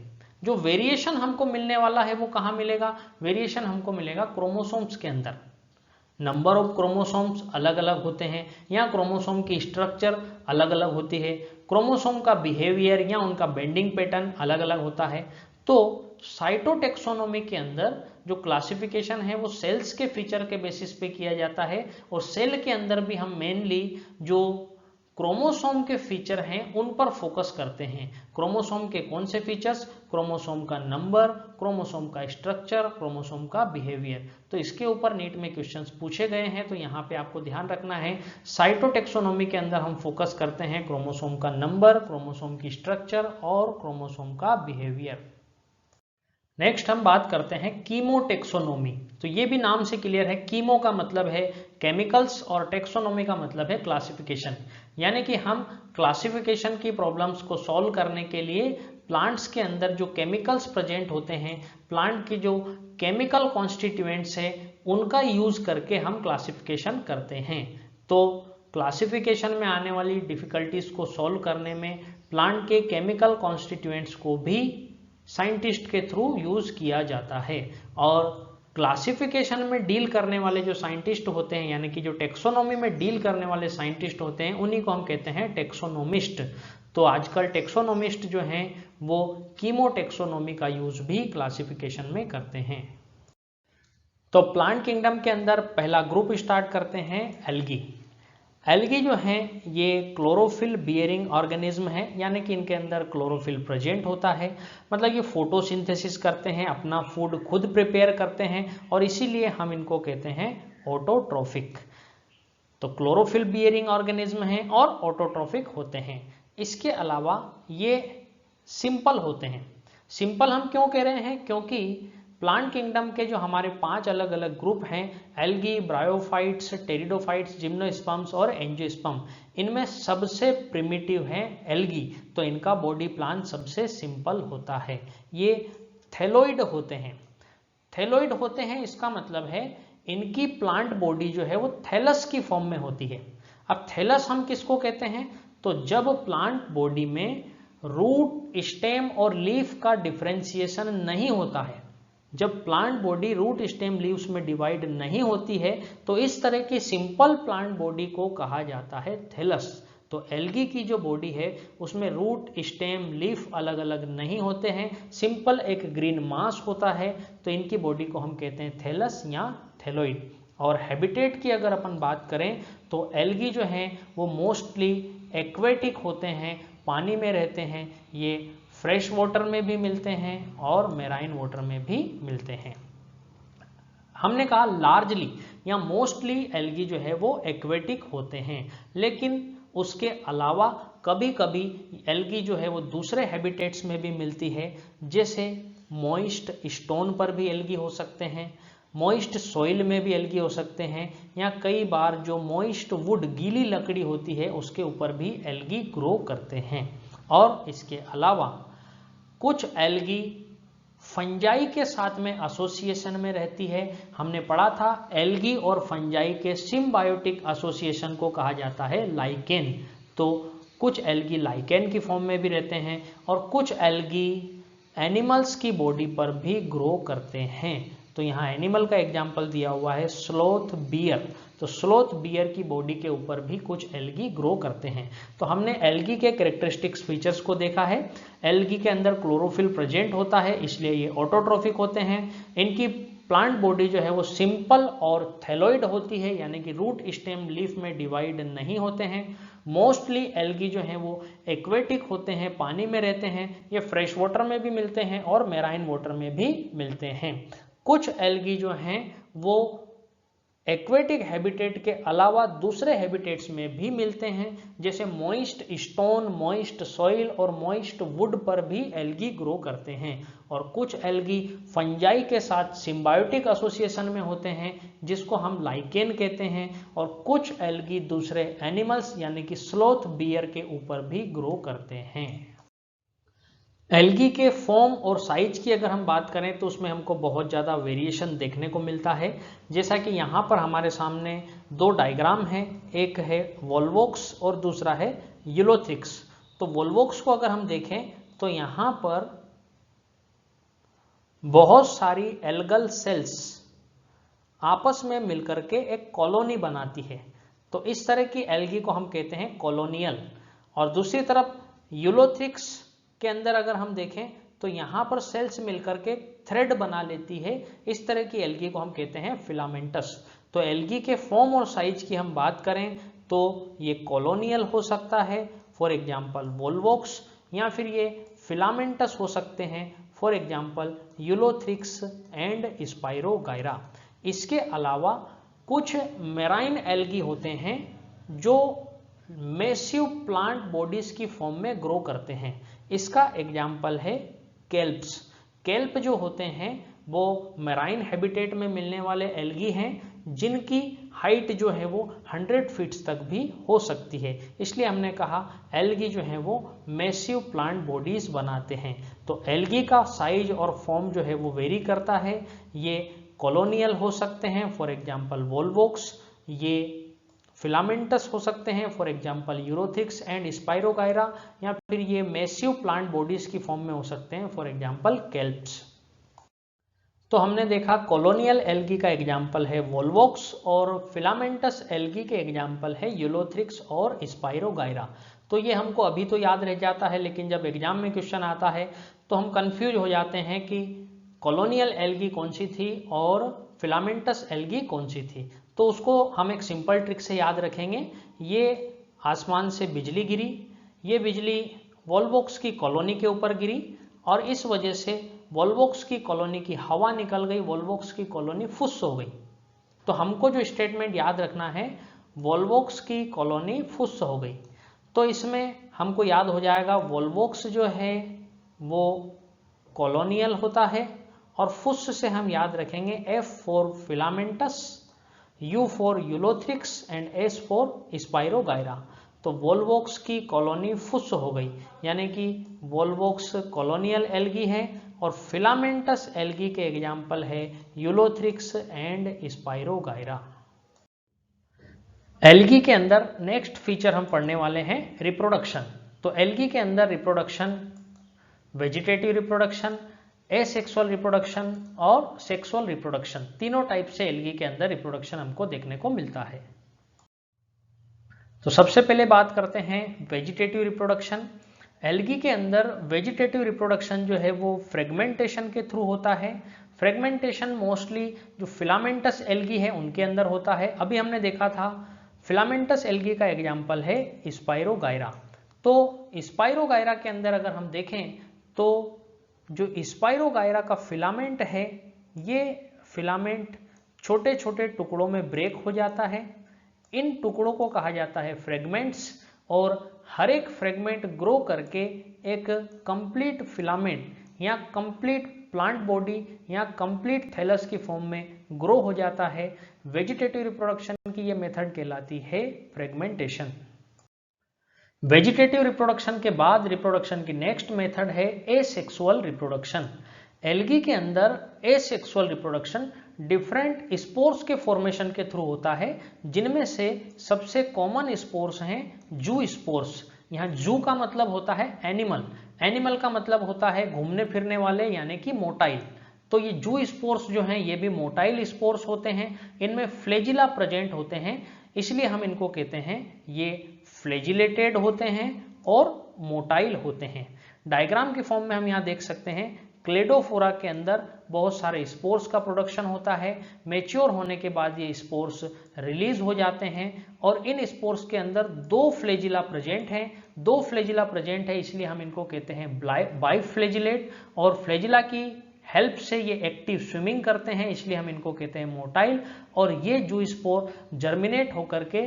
जो वेरिएशन हमको मिलने वाला है वो कहाँ मिलेगा? वेरिएशन हमको मिलेगा क्रोमोसोम्स के अंदर। नंबर ऑफ क्रोमोसोम्स अलग अलग होते हैं या क्रोमोसोम की स्ट्रक्चर अलग अलग होती है, क्रोमोसोम का बिहेवियर या उनका बेंडिंग पैटर्न अलग अलग होता है। तो साइटोटेक्सोनोमी के अंदर जो क्लासिफिकेशन है वो सेल्स के फीचर के बेसिस पे किया जाता है, और सेल के अंदर भी हम मेनली जो क्रोमोसोम के फीचर हैं उन पर फोकस करते हैं। क्रोमोसोम के कौन से फीचर्स? क्रोमोसोम का नंबर, क्रोमोसोम का स्ट्रक्चर, क्रोमोसोम का बिहेवियर। तो इसके ऊपर नीट में क्वेश्चंस पूछे गए हैं, तो यहाँ पे आपको ध्यान रखना है साइटोटेक्सोनोमी के अंदर हम फोकस करते हैं क्रोमोसोम का नंबर, क्रोमोसोम की स्ट्रक्चर और क्रोमोसोम का बिहेवियर। नेक्स्ट हम बात करते हैं कीमोटेक्सोनोमी। तो ये भी नाम से क्लियर है, कीमो का मतलब है केमिकल्स और टेक्सोनोमी का मतलब है क्लासिफिकेशन, यानी कि हम क्लासिफिकेशन की प्रॉब्लम्स को सॉल्व करने के लिए प्लांट्स के अंदर जो केमिकल्स प्रेजेंट होते हैं, प्लांट की जो केमिकल कॉन्स्टिट्यूएंट्स है उनका यूज करके हम क्लासिफिकेशन करते हैं। तो क्लासिफिकेशन में आने वाली डिफिकल्टीज को सॉल्व करने में प्लांट के केमिकल कॉन्स्टिट्यूएंट्स को भी साइंटिस्ट के थ्रू यूज किया जाता है। और क्लासिफिकेशन में डील करने वाले जो साइंटिस्ट होते हैं, यानी कि जो टेक्सोनोमी में डील करने वाले साइंटिस्ट होते हैं, उन्हीं को हम कहते हैं टेक्सोनोमिस्ट। तो आजकल टेक्सोनोमिस्ट जो हैं वो कीमोटेक्सोनोमी का यूज भी क्लासिफिकेशन में करते हैं। तो प्लांट किंगडम के अंदर पहला ग्रुप स्टार्ट करते हैं एल्गी। एल्गी जो हैं ये क्लोरोफिल बियरिंग ऑर्गेनिज्म है, यानी कि इनके अंदर क्लोरोफिल प्रेजेंट होता है, मतलब ये फोटोसिंथेसिस करते हैं, अपना फूड खुद प्रिपेयर करते हैं, और इसीलिए हम इनको कहते हैं ऑटोट्रोफिक। तो क्लोरोफिल बियरिंग ऑर्गेनिज्म हैं और ऑटोट्रोफिक होते हैं। इसके अलावा ये सिंपल होते हैं। सिंपल हम क्यों कह रहे हैं? क्योंकि प्लांट किंगडम के जो हमारे 5 अलग अलग ग्रुप हैं, एल्गी, ब्रायोफाइट्स, टेरिडोफाइट्स, जिम्नोस्पर्म्स और एंजियोस्पर्म, इनमें सबसे प्रिमिटिव है एल्गी, तो इनका बॉडी प्लान सबसे सिंपल होता है। ये थैलोइड होते हैं। थैलोइड होते हैं इसका मतलब है इनकी प्लांट बॉडी जो है वो थैलस की फॉर्म में होती है। अब थैलस हम किसको कहते हैं? तो जब प्लांट बॉडी में रूट, स्टेम और लीफ का डिफरेंशिएशन नहीं होता है, जब plant body root, stem, leaves में डिवाइड नहीं होती है, तो इस तरह की सिंपल प्लांट बॉडी को कहा जाता है थैलस। तो एल्गी की जो बॉडी है उसमें रूट, स्टेम, लीफ अलग अलग नहीं होते हैं, सिंपल एक ग्रीन मास होता है, तो इनकी बॉडी को हम कहते हैं थैलस या थैलोइड। और हैबिटेट की अगर अपन बात करें तो एल्गी जो हैं वो मोस्टली एक्वेटिक होते हैं, पानी में रहते हैं। ये फ्रेश वाटर में भी मिलते हैं और मेराइन वाटर में भी मिलते हैं। हमने कहा लार्जली या मोस्टली एल्गी जो है वो एक्वेटिक होते हैं, लेकिन उसके अलावा कभी कभी एल्गी जो है वो दूसरे हैबिटेट्स में भी मिलती है, जैसे मॉइस्ट स्टोन पर भी एल्गी हो सकते हैं, मॉइस्ट सॉइल में भी एल्गी हो सकते हैं, या कई बार जो मॉइस्ट वुड, गीली लकड़ी होती है, उसके ऊपर भी एल्गी ग्रो करते हैं। और इसके अलावा कुछ एल्गी फंजाई के साथ में एसोसिएशन में रहती है। हमने पढ़ा था एल्गी और फंजाई के सिम्बायोटिक एसोसिएशन को कहा जाता है लाइकेन। तो कुछ एल्गी लाइकेन की फॉर्म में भी रहते हैं और कुछ एल्गी एनिमल्स की बॉडी पर भी ग्रो करते हैं। तो यहाँ एनिमल का एग्जाम्पल दिया हुआ है स्लोथ बियर। तो स्लोथ बियर की बॉडी के ऊपर भी कुछ एल्गी ग्रो करते हैं। तो हमने एल्गी के कैरेक्टरिस्टिक्स फीचर्स को देखा है। एल्गी के अंदर क्लोरोफिल प्रेजेंट होता है, इसलिए ये ऑटोट्रोफिक होते हैं। इनकी प्लांट बॉडी जो है वो सिंपल और थैलोइड होती है, यानी कि रूट, स्टेम, लीफ में डिवाइड नहीं होते हैं। मोस्टली एल्गी जो हैं वो एक्वेटिक होते हैं, पानी में रहते हैं। ये फ्रेश वाटर में भी मिलते हैं और मेराइन वाटर में भी मिलते हैं। कुछ एल्गी जो हैं वो एक्वेटिक हैबिटेट के अलावा दूसरे हैबिटेट्स में भी मिलते हैं, जैसे मॉइस्ट स्टोन, मॉइस्ट सॉइल और मॉइस्ट वुड पर भी एल्गी ग्रो करते हैं। और कुछ एल्गी फंजाई के साथ सिम्बायोटिक एसोसिएशन में होते हैं, जिसको हम लाइकेन कहते हैं। और कुछ एल्गी दूसरे एनिमल्स यानी कि स्लोथ बियर के ऊपर भी ग्रो करते हैं। एल्गी के फॉर्म और साइज की अगर हम बात करें तो उसमें हमको बहुत ज़्यादा वेरिएशन देखने को मिलता है। जैसा कि यहाँ पर हमारे सामने 2 डायग्राम हैं, एक है वोल्वोक्स और दूसरा है यूलोथिक्स। तो वोल्वोक्स को अगर हम देखें तो यहाँ पर बहुत सारी एल्गल सेल्स आपस में मिलकर के एक कॉलोनी बनाती है। तो इस तरह की एल्गी को हम कहते हैं कॉलोनियल। और दूसरी तरफ यूलोथिक्स के अंदर अगर हम देखें तो यहाँ पर सेल्स मिलकर के थ्रेड बना लेती है। इस तरह की एल्गी को हम कहते हैं फिलामेंटस। तो एल्गी के फॉर्म और साइज की हम बात करें तो ये कॉलोनियल हो सकता है, फॉर एग्जाम्पल वोल्वोक्स, या फिर ये फिलामेंटस हो सकते हैं, for example Ulothrix and spirogyra. इसके अलावा कुछ मेराइन एल्गी होते हैं जो मैसिव प्लांट बॉडीज की फॉर्म में ग्रो करते हैं। इसका एग्जाम्पल है केल्प्स। केल्प जो होते हैं वो मेराइन हैबिटेट में मिलने वाले एल्गी हैं जिनकी हाइट जो है वो 100 फीट्स तक भी हो सकती है। इसलिए हमने कहा एल्गी जो है वो मैसिव प्लांट बॉडीज बनाते हैं। तो एल्गी का साइज और फॉर्म जो है वो वेरी करता है। ये कॉलोनियल हो सकते हैं, फॉर एग्जाम्पल वोल्वोक्स, ये फिलामेंटस हो सकते हैं, फॉर एग्जाम्पल यूरोथिक्स एंड स्पाइरोगायरा, या फिर ये मैसिव प्लांट बॉडीज की फॉर्म में हो सकते हैं, फॉर एग्जाम्पल केल्प्स। तो हमने देखा कॉलोनियल एल्गी का एग्जाम्पल है वोल्वोक्स और फिलामेंटस एल्गी के एग्जाम्पल है यूलोथ्रिक्स और स्पाइरोगायरा। तो ये हमको अभी तो याद रह जाता है, लेकिन जब एग्जाम में क्वेश्चन आता है तो हम कंफ्यूज हो जाते हैं कि कॉलोनियल एल्गी कौन सी थी और फिलामेंटस एल्गी कौन सी थी। तो उसको हम एक सिंपल ट्रिक से याद रखेंगे। ये आसमान से बिजली गिरी, ये बिजली वोल्वोक्स की कॉलोनी के ऊपर गिरी और इस वजह से वोल्वोक्स की कॉलोनी की हवा निकल गई, वोल्वोक्स की कॉलोनी फुस हो गई। तो हमको जो स्टेटमेंट याद रखना है, वोल्वोक्स की कॉलोनी फुस हो गई। तो इसमें हमको याद हो जाएगा वोल्वोक्स जो है वो कॉलोनियल होता है और फुस से हम याद रखेंगे F for filamentous, U for Ulothrix and S for spirogyra. तो वोल्वोक्स की कॉलोनी फुस हो गई, यानी कि वोल्वोक्स कॉलोनियल एल्गी है और फिलामेंटस एल्गी के एग्जाम्पल है यूलोथ्रिक्स एंड स्पाइरोगायरा। एल्गी के अंदर नेक्स्ट फीचर हम पढ़ने वाले हैं रिप्रोडक्शन। तो एल्गी के अंदर reproduction, vegetative reproduction, asexual reproduction और सेक्सुअल रिप्रोडक्शन, तीनों टाइप से एल्गी के अंदर रिप्रोडक्शन हमको देखने को मिलता है। तो सबसे पहले बात करते हैं वेजिटेटिव रिप्रोडक्शन। एल्गी के अंदर वेजिटेटिव रिप्रोडक्शन जो है वो फ्रेगमेंटेशन के थ्रू होता है। फ्रेगमेंटेशन मोस्टली जो फिलामेंटस एल्गी है उनके अंदर होता है। अभी हमने देखा था फिलामेंटस एल्गी का एग्जाम्पल है स्पाइरोगायरा। तो स्पाइरोगायरा के अंदर अगर हम देखें तो जो स्पाइरोगायरा का फिलामेंट है, ये फिलामेंट छोटे छोटे टुकड़ों में ब्रेक हो जाता है। इन टुकड़ों को कहा जाता है फ्रेगमेंट्स और हर एक फ्रेगमेंट ग्रो करके एक कंप्लीट फिलामेंट या कंप्लीट प्लांट बॉडी या कंप्लीट थैलस की फॉर्म में ग्रो हो जाता है। वेजिटेटिव रिप्रोडक्शन की ये मेथड कहलाती है फ्रेगमेंटेशन। वेजिटेटिव रिप्रोडक्शन के बाद रिप्रोडक्शन की नेक्स्ट मेथड है एसेक्सुअल रिप्रोडक्शन। एल्गी के अंदर एसेक्सुअल रिप्रोडक्शन डिफरेंट स्पोर्स के फॉर्मेशन के थ्रू होता है, जिनमें से सबसे कॉमन स्पोर्स हैं जू स्पोर्स। यहाँ जू का मतलब होता है एनिमल, एनिमल का मतलब होता है घूमने फिरने वाले यानी कि मोटाइल। तो ये जू स्पोर्स जो हैं ये भी मोटाइल स्पोर्स होते हैं, इनमें फ्लैजिला प्रेजेंट होते हैं, इसलिए हम इनको कहते हैं ये फ्लैजिलेटेड होते हैं और मोटाइल होते हैं। डायग्राम की फॉर्म में हम यहाँ देख सकते हैं क्लेडोफोरा के अंदर बहुत सारे स्पोर्स का प्रोडक्शन होता है। मैच्योर होने के बाद ये स्पोर्स रिलीज हो जाते हैं और इन स्पोर्स के अंदर दो फ्लैजिला प्रेजेंट हैं। दो फ्लैजिला प्रेजेंट है इसलिए हम इनको कहते हैं बाइफ्लैजिलेट और फ्लैजिला की हेल्प से ये एक्टिव स्विमिंग करते हैं, इसलिए हम इनको कहते हैं मोटाइल। और ये जू स्पोर जर्मिनेट होकर के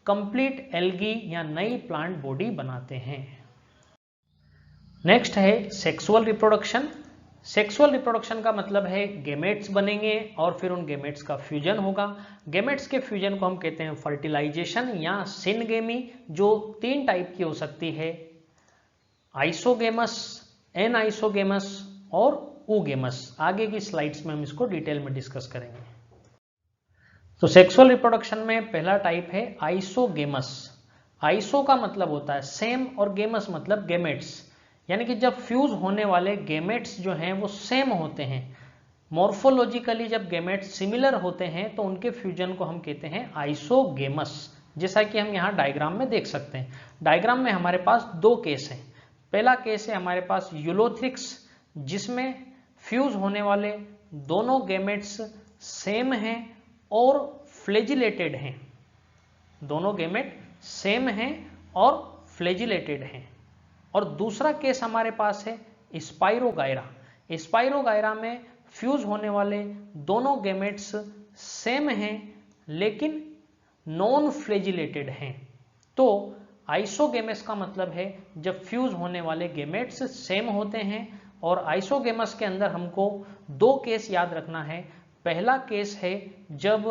कंप्लीट एल्गी या नई प्लांट बॉडी बनाते हैं। नेक्स्ट है सेक्सुअल रिप्रोडक्शन। सेक्सुअल रिप्रोडक्शन का मतलब है गेमेट्स बनेंगे और फिर उन गेमेट्स का फ्यूजन होगा। गेमेट्स के फ्यूजन को हम कहते हैं फर्टिलाइजेशन या सिनगेमी, जो तीन टाइप की हो सकती है, आइसोगेमस, एनआइसोगेमस और oogemus। आगे की स्लाइड्स में हम इसको डिटेल में डिस्कस करेंगे। तो सेक्सुअल रिप्रोडक्शन में पहला टाइप है आइसोगेमस। आइसो का मतलब होता है सेम और गेमस मतलब गेमेट्स, यानी कि जब फ्यूज होने वाले गेमेट्स जो हैं वो सेम होते हैं। मॉर्फोलॉजिकली जब गेमेट्स सिमिलर होते हैं तो उनके फ्यूजन को हम कहते हैं आइसोगेमस, जैसा कि हम यहाँ डायग्राम में देख सकते हैं। डायग्राम में हमारे पास दो केस हैं। पहला केस है हमारे पास यूलोथ्रिक्स जिसमें फ्यूज होने वाले दोनों गैमेट्स सेम हैं और फ्लैजिलेटेड हैं। दोनों गैमेट सेम हैं और फ्लैजिलेटेड हैं। और दूसरा केस हमारे पास है स्पाइरोगायरा। स्पाइरोगायरा में फ्यूज होने वाले दोनों गैमेट्स सेम हैं लेकिन नॉन फ्लैजिलेटेड हैं। तो आइसोगेमस का मतलब है जब फ्यूज होने वाले गैमेट्स सेम होते हैं। और आइसोगेमस के अंदर हमको दो केस याद रखना है। पहला केस है जब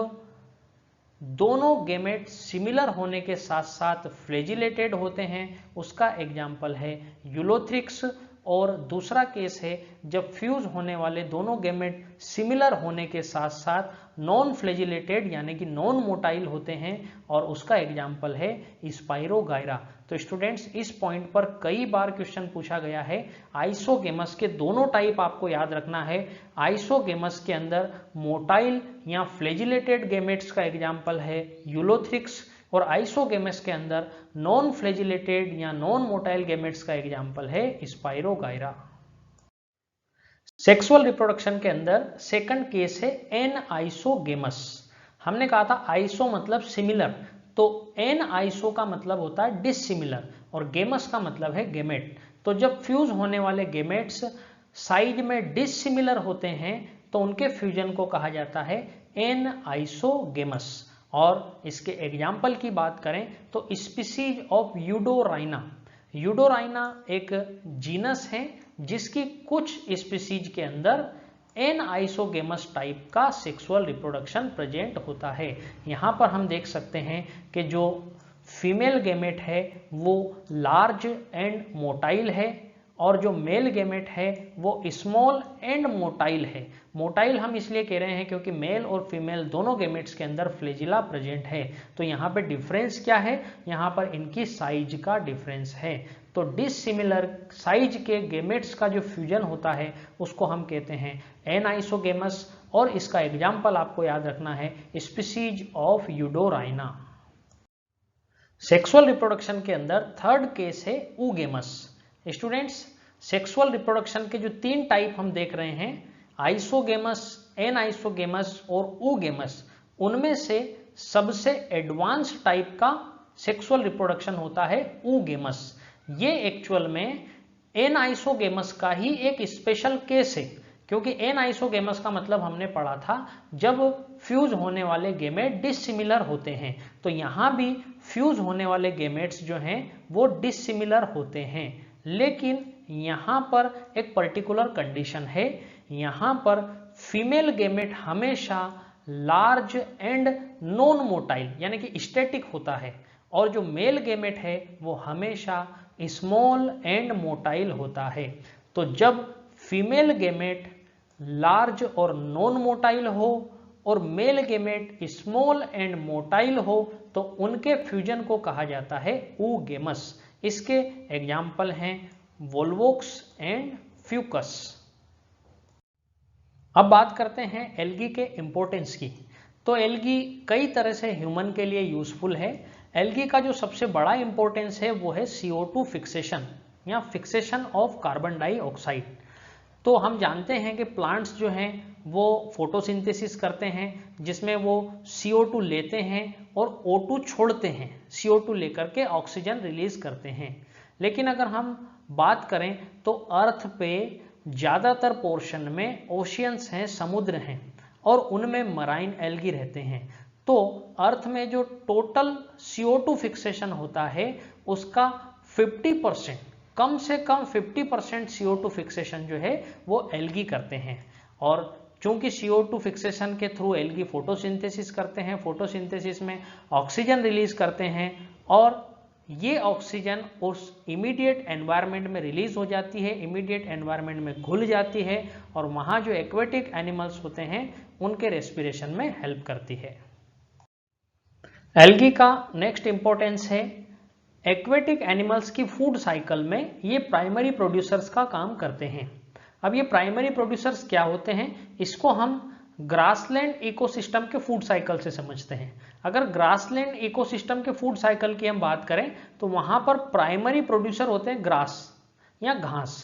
दोनों गैमेट सिमिलर होने के साथ साथ फ्लैजिलेटेड होते हैं, उसका एग्जाम्पल है यूलोथ्रिक्स। और दूसरा केस है जब फ्यूज होने वाले दोनों गैमेट सिमिलर होने के साथ साथ नॉन फ्लैजिलेटेड यानी कि नॉन मोटाइल होते हैं, और उसका एग्जाम्पल है स्पाइरोगायरा। तो स्टूडेंट्स, इस पॉइंट पर कई बार क्वेश्चन पूछा गया है। आइसोगेमस के दोनों टाइप आपको याद रखना है। आइसोगेमस के अंदर मोटाइल या फ्लैजिलेटेड गैमेट्स का एग्जाम्पल है यूलोथ्रिक्स, और आइसोगेमस के अंदर नॉन फ्लैजिलेटेड या नॉन मोटाइल गैमेट्स का एग्जाम्पल है स्पाइरोगायरा। सेक्सुअल रिप्रोडक्शन के अंदर सेकंड केस है एन आइसोगेमस। हमने कहा था आइसो मतलब सिमिलर, तो एन आइसो का मतलब होता है डिसिमिलर और गेमस का मतलब है गैमेट। तो जब फ्यूज होने वाले गैमेट्स साइज में डिसिमिलर होते हैं तो उनके फ्यूजन को कहा जाता है एन आइसोगेमस। और इसके एग्जाम्पल की बात करें तो स्पीसीज ऑफ यूडोराइना। यूडोराइना एक जीनस है जिसकी कुछ स्पीसीज के अंदर एन आइसोगेमस टाइप का सेक्सुअल रिप्रोडक्शन प्रेजेंट होता है। यहाँ पर हम देख सकते हैं कि जो फीमेल गैमेट है वो लार्ज एंड मोटाइल है और जो मेल गैमेट है वो स्मॉल एंड मोटाइल है। मोटाइल हम इसलिए कह रहे हैं क्योंकि मेल और फीमेल दोनों गैमेट्स के अंदर फ्लैजिला प्रेजेंट है। तो यहाँ पे डिफरेंस क्या है, यहाँ पर इनकी साइज का डिफरेंस है। तो डिसिमिलर साइज के गैमेट्स का जो फ्यूजन होता है उसको हम कहते हैं एन आइसोगेमस, और इसका एग्जाम्पल आपको याद रखना है स्पीसीज ऑफ यूडोराइना। सेक्सुअल रिप्रोडक्शन के अंदर थर्ड केस है ऊगेमस। स्टूडेंट्स, सेक्सुअल रिप्रोडक्शन के जो तीन टाइप हम देख रहे हैं, आइसोगेमस, एन आइसोगेमस और ऊगेमस, उनमें से सबसे एडवांस टाइप का सेक्सुअल रिप्रोडक्शन होता है ऊगेमस। ये एक्चुअल में एन आइसोगेमस का ही एक स्पेशल केस है, क्योंकि एन आइसोगेमस का मतलब हमने पढ़ा था जब फ्यूज होने वाले गैमेट डिसिमिलर होते हैं। तो यहाँ भी फ्यूज होने वाले गैमेट्स जो हैं वो डिसिमिलर होते हैं, लेकिन यहाँ पर एक पर्टिकुलर कंडीशन है। यहाँ पर फीमेल गैमेट हमेशा लार्ज एंड नॉन मोटाइल यानी कि स्टैटिक होता है, और जो मेल गैमेट है वो हमेशा स्मॉल एंड मोटाइल होता है। तो जब फीमेल गैमेट लार्ज और नॉन मोटाइल हो और male gamete small and motile हो तो उनके फ्यूजन को कहा जाता है ऊगेमस। इसके एग्जाम्पल हैं वोल्वोक्स एंड फ्यूकस। अब बात करते हैं एल्गी के इंपॉर्टेंस की। तो एल्गी कई तरह से ह्यूमन के लिए यूजफुल है। एल्गी का जो सबसे बड़ा इंपॉर्टेंस है वो है CO2 फिक्सेशन या फिक्सेशन ऑफ कार्बन डाइऑक्साइड। तो हम जानते हैं कि प्लांट्स जो हैं वो फोटोसिंथेसिस करते हैं जिसमें वो CO2 लेते हैं और O2 छोड़ते हैं, CO2 लेकर के ऑक्सीजन रिलीज करते हैं। लेकिन अगर हम बात करें तो अर्थ पे ज़्यादातर पोर्शन में ओशियंस हैं, समुद्र हैं, और उनमें मराइन एल्गी रहते हैं। तो अर्थ में जो टोटल CO2 फिक्सेशन होता है उसका 50%, कम से कम 50% CO2 फिक्सेशन जो है वो एल्गी करते हैं। और चूंकि CO2 फिक्सेशन के थ्रू एल्गी फोटोसिंथेसिस करते हैं, फोटोसिंथेसिस में ऑक्सीजन रिलीज करते हैं, और ये ऑक्सीजन उस इमीडिएट एनवायरनमेंट में रिलीज हो जाती है, इमीडिएट एनवायरनमेंट में घुल जाती है, और वहाँ जो एक्वेटिक एनिमल्स होते हैं उनके रेस्पिरेशन में हेल्प करती है। एल्गी का नेक्स्ट इंपॉर्टेंस है एक्वेटिक एनिमल्स की फूड साइकिल में ये प्राइमरी प्रोड्यूसर्स का काम करते हैं। अब ये प्राइमरी प्रोड्यूसर्स क्या होते हैं, इसको हम ग्रासलैंड इकोसिस्टम के फूड साइकिल से समझते हैं। अगर ग्रासलैंड इकोसिस्टम के फूड साइकिल की हम बात करें तो वहां पर प्राइमरी प्रोड्यूसर होते हैं ग्रास या घास।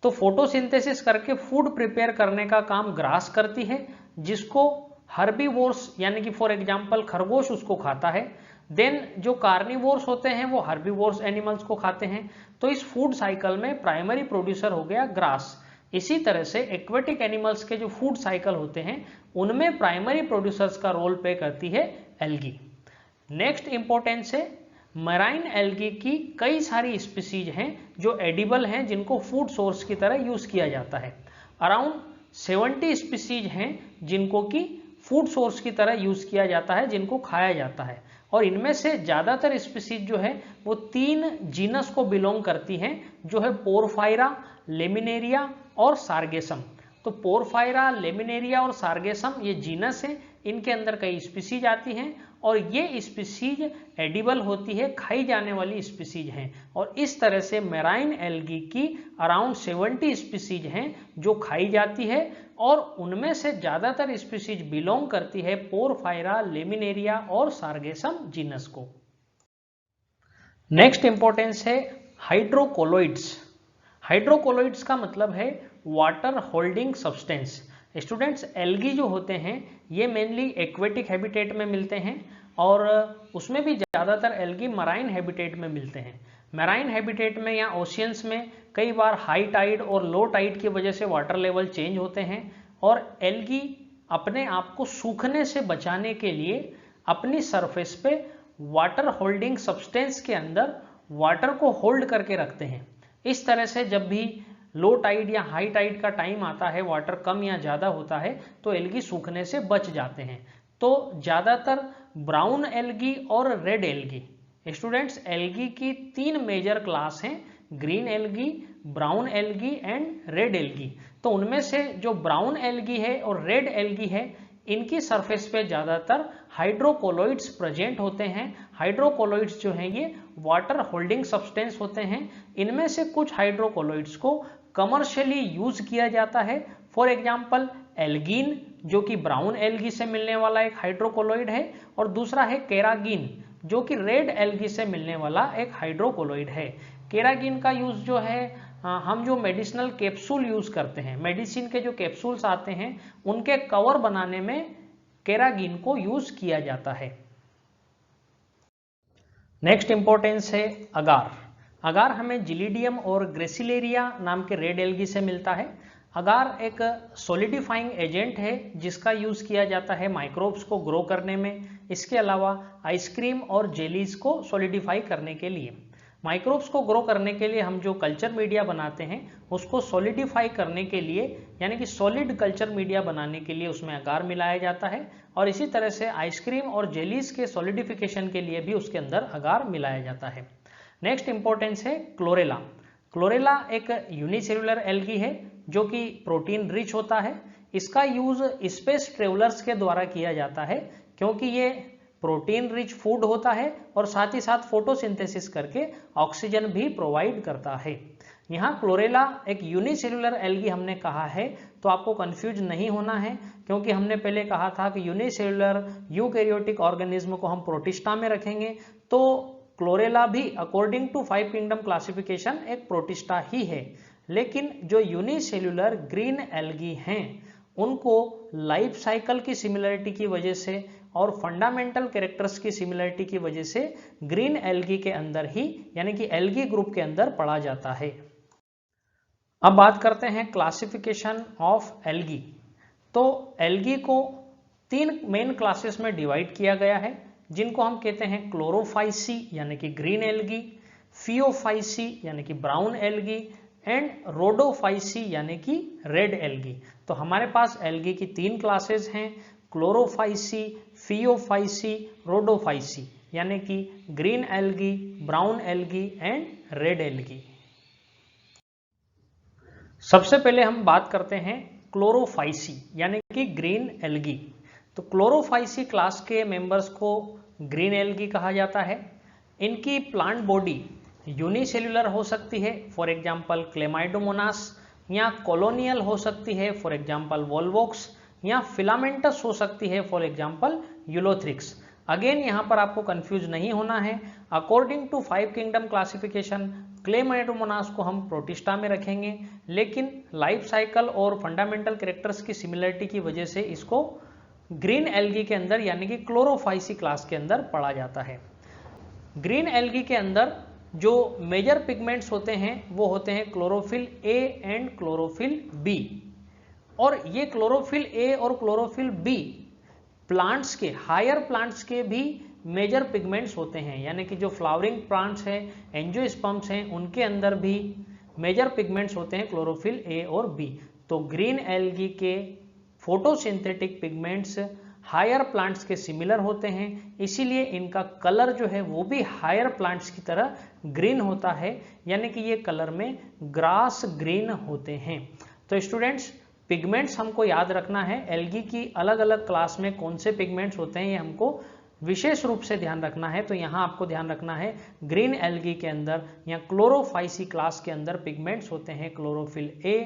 तो फोटोसिंथेसिस करके फूड प्रिपेयर करने का काम ग्रास करती है, जिसको हर्बीवोर्स यानी कि फॉर एग्जांपल खरगोश उसको खाता है। देन जो कार्निवोर्स होते हैं वो हर्बीवोर्स एनिमल्स को खाते हैं। तो इस फूड साइकिल में प्राइमरी प्रोड्यूसर हो गया ग्रास। इसी तरह से एक्वेटिक एनिमल्स के जो फूड साइकिल होते हैं उनमें प्राइमरी प्रोड्यूसर्स का रोल प्ले करती है एल्गी। नेक्स्ट इंपॉर्टेंस है मराइन एल्गी की कई सारी स्पीसीज हैं जो एडिबल हैं, जिनको फूड सोर्स की तरह यूज किया जाता है। अराउंड 70 स्पीसीज हैं जिनको कि फूड सोर्स की तरह यूज किया जाता है, जिनको खाया जाता है। और इनमें से ज्यादातर स्पीसीज जो है वो 3 जीनस को बिलोंग करती हैं, जो है पोरफायरा, लेमिनेरिया और सार्गेसम। तो पोरफायरा, लेमिनेरिया और सार्गेसम ये जीनस हैं, इनके अंदर कई स्पीसीज आती हैं और ये स्पीसीज एडिबल होती है, खाई जाने वाली स्पीसीज हैं। और इस तरह से मैराइन एल्गी की अराउंड 70 स्पीसीज हैं जो खाई जाती है और उनमें से ज्यादातर स्पीसीज बिलोंग करती है पोरफायरा, लेमिनेरिया और सार्गेसम जीनस को। नेक्स्ट इंपॉर्टेंस है हाइड्रोकोलोइड्स। हाइड्रोकोलोइड्स का मतलब है water holding substance. Students, algae जो होते हैं ये मेनली एक्वेटिक हैबिटेट में मिलते हैं और उसमें भी ज़्यादातर एल्गी मराइन हैबिटेट में मिलते हैं। मराइन हैबिटेट में या ओशियंस में कई बार हाई टाइड और लो टाइड की वजह से वाटर लेवल चेंज होते हैं और एल्गी अपने आप को सूखने से बचाने के लिए अपनी सरफेस पे वाटर होल्डिंग सब्सटेंस के अंदर वाटर को होल्ड करके रखते हैं। इस तरह से जब भी लो टाइड या हाई टाइड का टाइम आता है, वाटर कम या ज़्यादा होता है, तो एल्गी सूखने से बच जाते हैं। तो ज़्यादातर ब्राउन एल्गी और रेड एल्गी। स्टूडेंट्स, एल्गी की 3 मेजर क्लास हैं, green algae, brown algae and red algae. तो उनमें से जो ब्राउन एल्गी है और रेड एल्गी है, इनकी सरफेस पे ज़्यादातर हाइड्रोकोलोइड्स प्रेजेंट होते हैं। हाइड्रोकोलोइड्स जो हैं ये वाटर होल्डिंग सब्सटेंस होते हैं। इनमें से कुछ हाइड्रोकोलोइड्स को कमर्शियली यूज किया जाता है। फॉर एग्जांपल एल्गीन, जो कि ब्राउन एल्गी से मिलने वाला एक हाइड्रोकोलोइड है, और दूसरा है केरागिन, जो कि रेड एल्गी से मिलने वाला एक हाइड्रोकोलोइड है। केरागिन का यूज जो है हम जो मेडिसिनल कैप्सूल यूज करते हैं, मेडिसिन के जो कैप्सूल्स आते हैं उनके कवर बनाने में केरागिन को यूज किया जाता है। नेक्स्ट इंपॉर्टेंस है अगार। अगार हमें जिलीडियम और ग्रेसिलेरिया नाम के रेड एल्गी से मिलता है। अगार एक सॉलिडिफाइंग एजेंट है जिसका यूज किया जाता है माइक्रोब्स को ग्रो करने में। इसके अलावा आइसक्रीम और जेलीज को सॉलिडिफाई करने के लिए, माइक्रोब्स को ग्रो करने के लिए हम जो कल्चर मीडिया बनाते हैं उसको सॉलिडिफाई करने के लिए, यानी कि सॉलिड कल्चर मीडिया बनाने के लिए उसमें अगार मिलाया जाता है। और इसी तरह से आइसक्रीम और जेलीज के सॉलिडिफिकेशन के लिए भी उसके अंदर अगार मिलाया जाता है। नेक्स्ट इंपॉर्टेंस है क्लोरेला। क्लोरेला एक यूनिसेल्युलर एल्गी है जो कि प्रोटीन रिच होता है। इसका यूज स्पेस ट्रेवलर्स के द्वारा किया जाता है क्योंकि ये प्रोटीन रिच फूड होता है और साथ ही साथ फोटोसिंथेसिस करके ऑक्सीजन भी प्रोवाइड करता है। यहाँ क्लोरेला एक यूनिसेल्युलर एल्गी हमने कहा है, तो आपको कंफ्यूज नहीं होना है क्योंकि हमने पहले कहा था कि यूनिसेल्युलर यूकैरियोटिक ऑर्गेनिज्म को हम प्रोटिस्टा में रखेंगे, तो क्लोरेला भी अकॉर्डिंग टू 5 किंगडम क्लासिफिकेशन एक प्रोटिस्टा ही है। लेकिन जो यूनिसेल्युलर ग्रीन एल्गी हैं उनको लाइफ साइकिल की सिमिलरिटी की वजह से और फंडामेंटल कैरेक्टर्स की सिमिलरिटी की वजह से ग्रीन एल्गी के अंदर ही, यानी कि एल्गी ग्रुप के अंदर पढ़ा जाता है। अब बात करते हैं क्लासिफिकेशन ऑफ एल्गी। तो एल्गी को 3 मेन क्लासेस में डिवाइड किया गया है, जिनको हम कहते हैं क्लोरोफाइसी यानी कि ग्रीन एल्गी, फियोफाइसी यानी कि ब्राउन एल्गी एंड रोडोफाइसी यानी कि रेड एल्गी। तो हमारे पास एल्गी की 3 क्लासेस हैं, क्लोरोफाइसी, फियोफाइसी, रोडोफाइसी, यानी कि green algae, brown algae and red algae. सबसे पहले हम बात करते हैं क्लोरोफाइसी यानी कि ग्रीन एल्गी। तो क्लोरोफाइसी क्लास के मेंबर्स को ग्रीन एल्गी कहा जाता है। इनकी प्लांट बॉडी यूनिसेल्युलर हो सकती है, फॉर एग्जांपल क्लेमाइडोमोनास, या कॉलोनियल हो सकती है, फॉर एग्जांपल वोल्वोक्स, या फिलामेंटस हो सकती है, फॉर एग्जांपल यूलोथ्रिक्स। अगेन यहाँ पर आपको कंफ्यूज नहीं होना है। According to 5 kingdom classification Chlamydomonas को हम प्रोटिस्टा में रखेंगे, लेकिन लाइफ साइकिल और फंडामेंटल कैरेक्टर्स की सिमिलरिटी की वजह से इसको ग्रीन एल्गी के अंदर यानी कि क्लोरोफाइसी क्लास के अंदर पढ़ा जाता है। ग्रीन एल्गी के अंदर जो मेजर पिगमेंट्स होते हैं वो होते हैं chlorophyll a and chlorophyll b, और ये क्लोरोफिल ए और क्लोरोफिल बी प्लांट्स के, हायर प्लांट्स के भी मेजर पिगमेंट्स होते हैं, यानी कि जो फ्लावरिंग प्लांट्स हैं, एंजियोस्पर्म्स हैं, उनके अंदर भी मेजर पिगमेंट्स होते हैं क्लोरोफिल ए और बी। तो ग्रीन एल्गी के फोटोसिंथेटिक पिगमेंट्स हायर प्लांट्स के सिमिलर होते हैं, इसीलिए इनका कलर जो है वो भी हायर प्लांट्स की तरह ग्रीन होता है, यानी कि ये कलर में ग्रास ग्रीन होते हैं। तो स्टूडेंट्स, पिगमेंट्स हमको याद रखना है, एल्गी की अलग अलग क्लास में कौन से पिगमेंट्स होते हैं ये हमको विशेष रूप से ध्यान रखना है। तो यहाँ आपको ध्यान रखना है ग्रीन एल्गी के अंदर या क्लोरोफाइसी क्लास के अंदर पिगमेंट्स होते हैं chlorophyll a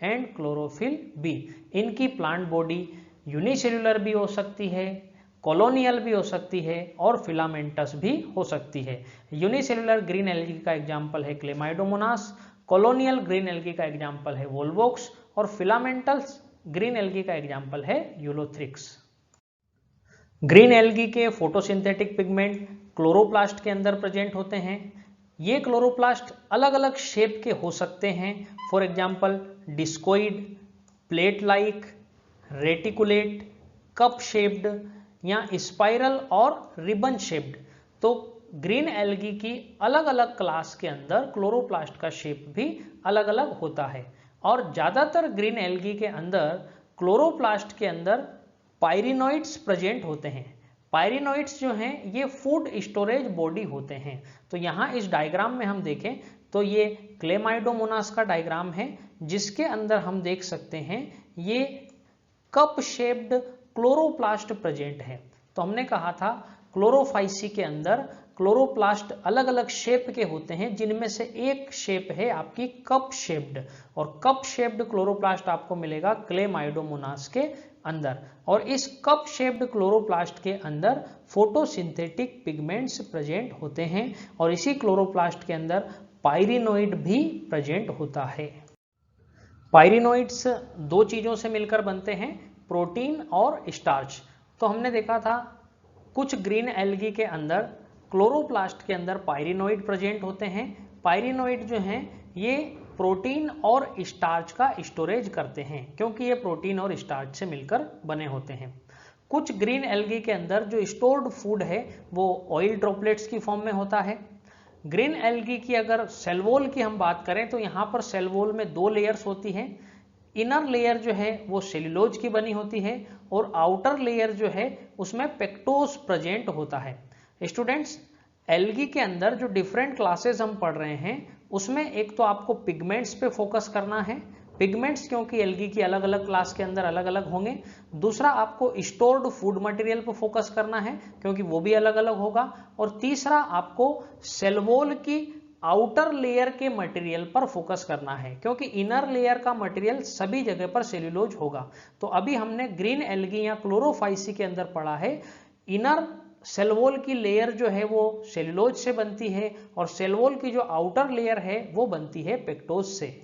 and chlorophyll b. इनकी प्लांट बॉडी यूनिसेल्युलर भी हो सकती है, कॉलोनियल भी हो सकती है और फिलामेंटस भी हो सकती है। यूनिसेल्युलर ग्रीन एल्गी का एग्जाम्पल है क्लेमाइडोमोनास, कॉलोनियल ग्रीन एल्गी का एग्जाम्पल है वोल्वोक्स और फिलामेंटल्स ग्रीन एल्गी का एग्जाम्पल है यूलोथ्रिक्स। ग्रीन एल्गी के फोटोसिंथेटिक पिगमेंट क्लोरोप्लास्ट के अंदर प्रेजेंट होते हैं। ये क्लोरोप्लास्ट अलग अलग शेप के हो सकते हैं, for example discoid, plate like, reticulate, cup shaped या स्पाइरल और रिबन शेप्ड। तो ग्रीन एल्गी की अलग अलग क्लास के अंदर क्लोरोप्लास्ट का शेप भी अलग अलग होता है, और ज्यादातर ग्रीन एल्गी के अंदर क्लोरोप्लास्ट के अंदर पायरिनोइड्स प्रेजेंट होते हैं। पायरिनोइड्स जो हैं ये फूड स्टोरेज बॉडी होते हैं। तो यहाँ इस डायग्राम में हम देखें तो ये क्लेमाइडोमोनास का डायग्राम है, जिसके अंदर हम देख सकते हैं ये कप शेप्ड क्लोरोप्लास्ट प्रेजेंट है। तो हमने कहा था क्लोरोफाइसी के अंदर क्लोरोप्लास्ट अलग अलग शेप के होते हैं, जिनमें से एक शेप है आपकी कप शेप्ड, और कप शेप्ड क्लोरोप्लास्ट आपको मिलेगा क्लेमाइडोमोनास के अंदर। और इस कप शेप्ड क्लोरोप्लास्ट के अंदर फोटोसिंथेटिक पिगमेंट्स प्रेजेंट होते हैं, और इसी क्लोरोप्लास्ट के अंदर पायरिनोइड भी प्रेजेंट होता है। पायरिनोइड्स दो चीजों से मिलकर बनते हैं, प्रोटीन और स्टार्च। तो हमने देखा था कुछ ग्रीन एल्गी के अंदर क्लोरोप्लास्ट के अंदर पायरिनोइड प्रेजेंट होते हैं। पायरिनोइड जो हैं ये प्रोटीन और स्टार्च का स्टोरेज करते हैं, क्योंकि ये प्रोटीन और स्टार्च से मिलकर बने होते हैं। कुछ ग्रीन एल्गी के अंदर जो स्टोर्ड फूड है वो ऑयल ड्रॉपलेट्स की फॉर्म में होता है। ग्रीन एल्गी की अगर सेल वॉल की हम बात करें तो यहाँ पर सेल वॉल में दो लेयर्स होती हैं। इनर लेयर जो है वो सेल्यूलोज की बनी होती है, और आउटर लेयर जो है उसमें पेक्टोज प्रेजेंट होता है। स्टूडेंट्स, एल्गी के अंदर जो डिफरेंट क्लासेस हम पढ़ रहे हैं उसमें एक तो आपको पिगमेंट्स पे फोकस करना है, पिगमेंट्स क्योंकि एल्गी की अलग अलग क्लास के अंदर अलग अलग होंगे। दूसरा आपको स्टोर्ड फूड मटेरियल पर फोकस करना है, क्योंकि वो भी अलग अलग होगा। और तीसरा आपको सेल वॉल की आउटर लेयर के मटेरियल पर फोकस करना है, क्योंकि इनर लेयर का मटेरियल सभी जगह पर सेल्यूलोज होगा। तो अभी हमने ग्रीन एल्गी या क्लोरोफाइसी के अंदर पढ़ा है इनर सेल वॉल की लेयर जो है वो सेल्यूलोज से बनती है, और सेल वॉल की जो आउटर लेयर है वो बनती है पेक्टोज से।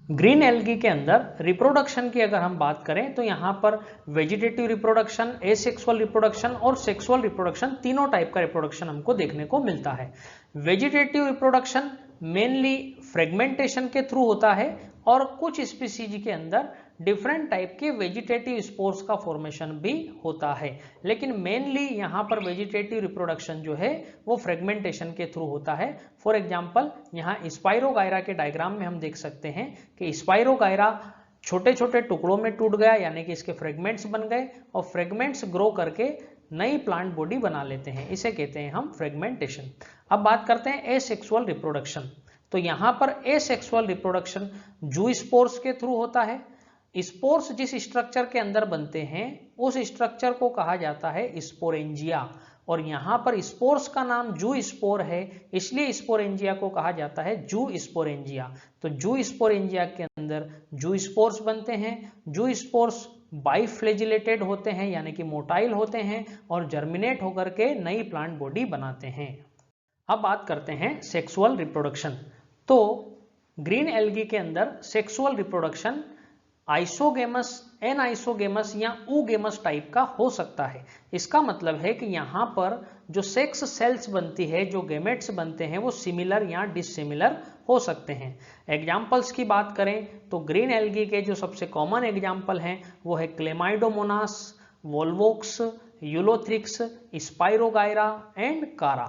ग्रीन एल्गी के अंदर रिप्रोडक्शन की अगर हम बात करें तो यहाँ पर वेजिटेटिव रिप्रोडक्शन, एसेक्सुअल रिप्रोडक्शन और सेक्सुअल रिप्रोडक्शन, तीनों टाइप का रिप्रोडक्शन हमको देखने को मिलता है। वेजिटेटिव रिप्रोडक्शन मेनली फ्रेगमेंटेशन के थ्रू होता है, और कुछ स्पीसीज के अंदर डिफरेंट टाइप के वेजिटेटिव स्पोर्स का फॉर्मेशन भी होता है, लेकिन मेनली यहाँ पर वेजिटेटिव रिप्रोडक्शन जो है वो फ्रेगमेंटेशन के थ्रू होता है। फॉर एग्जांपल यहाँ स्पाइरोगायरा के डायग्राम में हम देख सकते हैं कि स्पाइरोगायरा छोटे छोटे टुकड़ों में टूट गया, यानी कि इसके फ्रेगमेंट्स बन गए, और फ्रेगमेंट्स ग्रो करके नई प्लांट बॉडी बना लेते हैं, इसे कहते हैं हम फ्रेगमेंटेशन। अब बात करते हैं एसेक्सुअल रिप्रोडक्शन। तो यहाँ पर एसेक्सुअल रिप्रोडक्शन जू स्पोर्स के थ्रू होता है। स्पोर्स जिस स्ट्रक्चर के अंदर बनते हैं उस स्ट्रक्चर को कहा जाता है स्पोरेंजिया, और यहाँ पर स्पोर्स का नाम जू स्पोर है, इसलिए स्पोरेंजिया को कहा जाता है जू स्पोरेंजिया। तो जू स्पोरेंजिया के अंदर जू स्पोर्स बनते हैं। जू स्पोर्स बाइफ्लेजिलेटेड होते हैं, यानी कि मोटाइल होते हैं, और जर्मिनेट होकर के नई प्लांट बॉडी बनाते हैं। अब बात करते हैं सेक्सुअल रिप्रोडक्शन। तो ग्रीन एल्गी के अंदर सेक्सुअल रिप्रोडक्शन आइसोगेमस, एनआइसोगेमस या ऊगेमस टाइप का हो सकता है। इसका मतलब है कि यहाँ पर जो सेक्स सेल्स बनती है, जो गेमेट्स बनते हैं, वो सिमिलर या डिसिमिलर हो सकते हैं। एग्जाम्पल्स की बात करें तो ग्रीन एल्गी के जो सबसे कॉमन एग्जाम्पल हैं वो है Chlamydomonas, volvox, Ulothrix, spirogyra and कारा।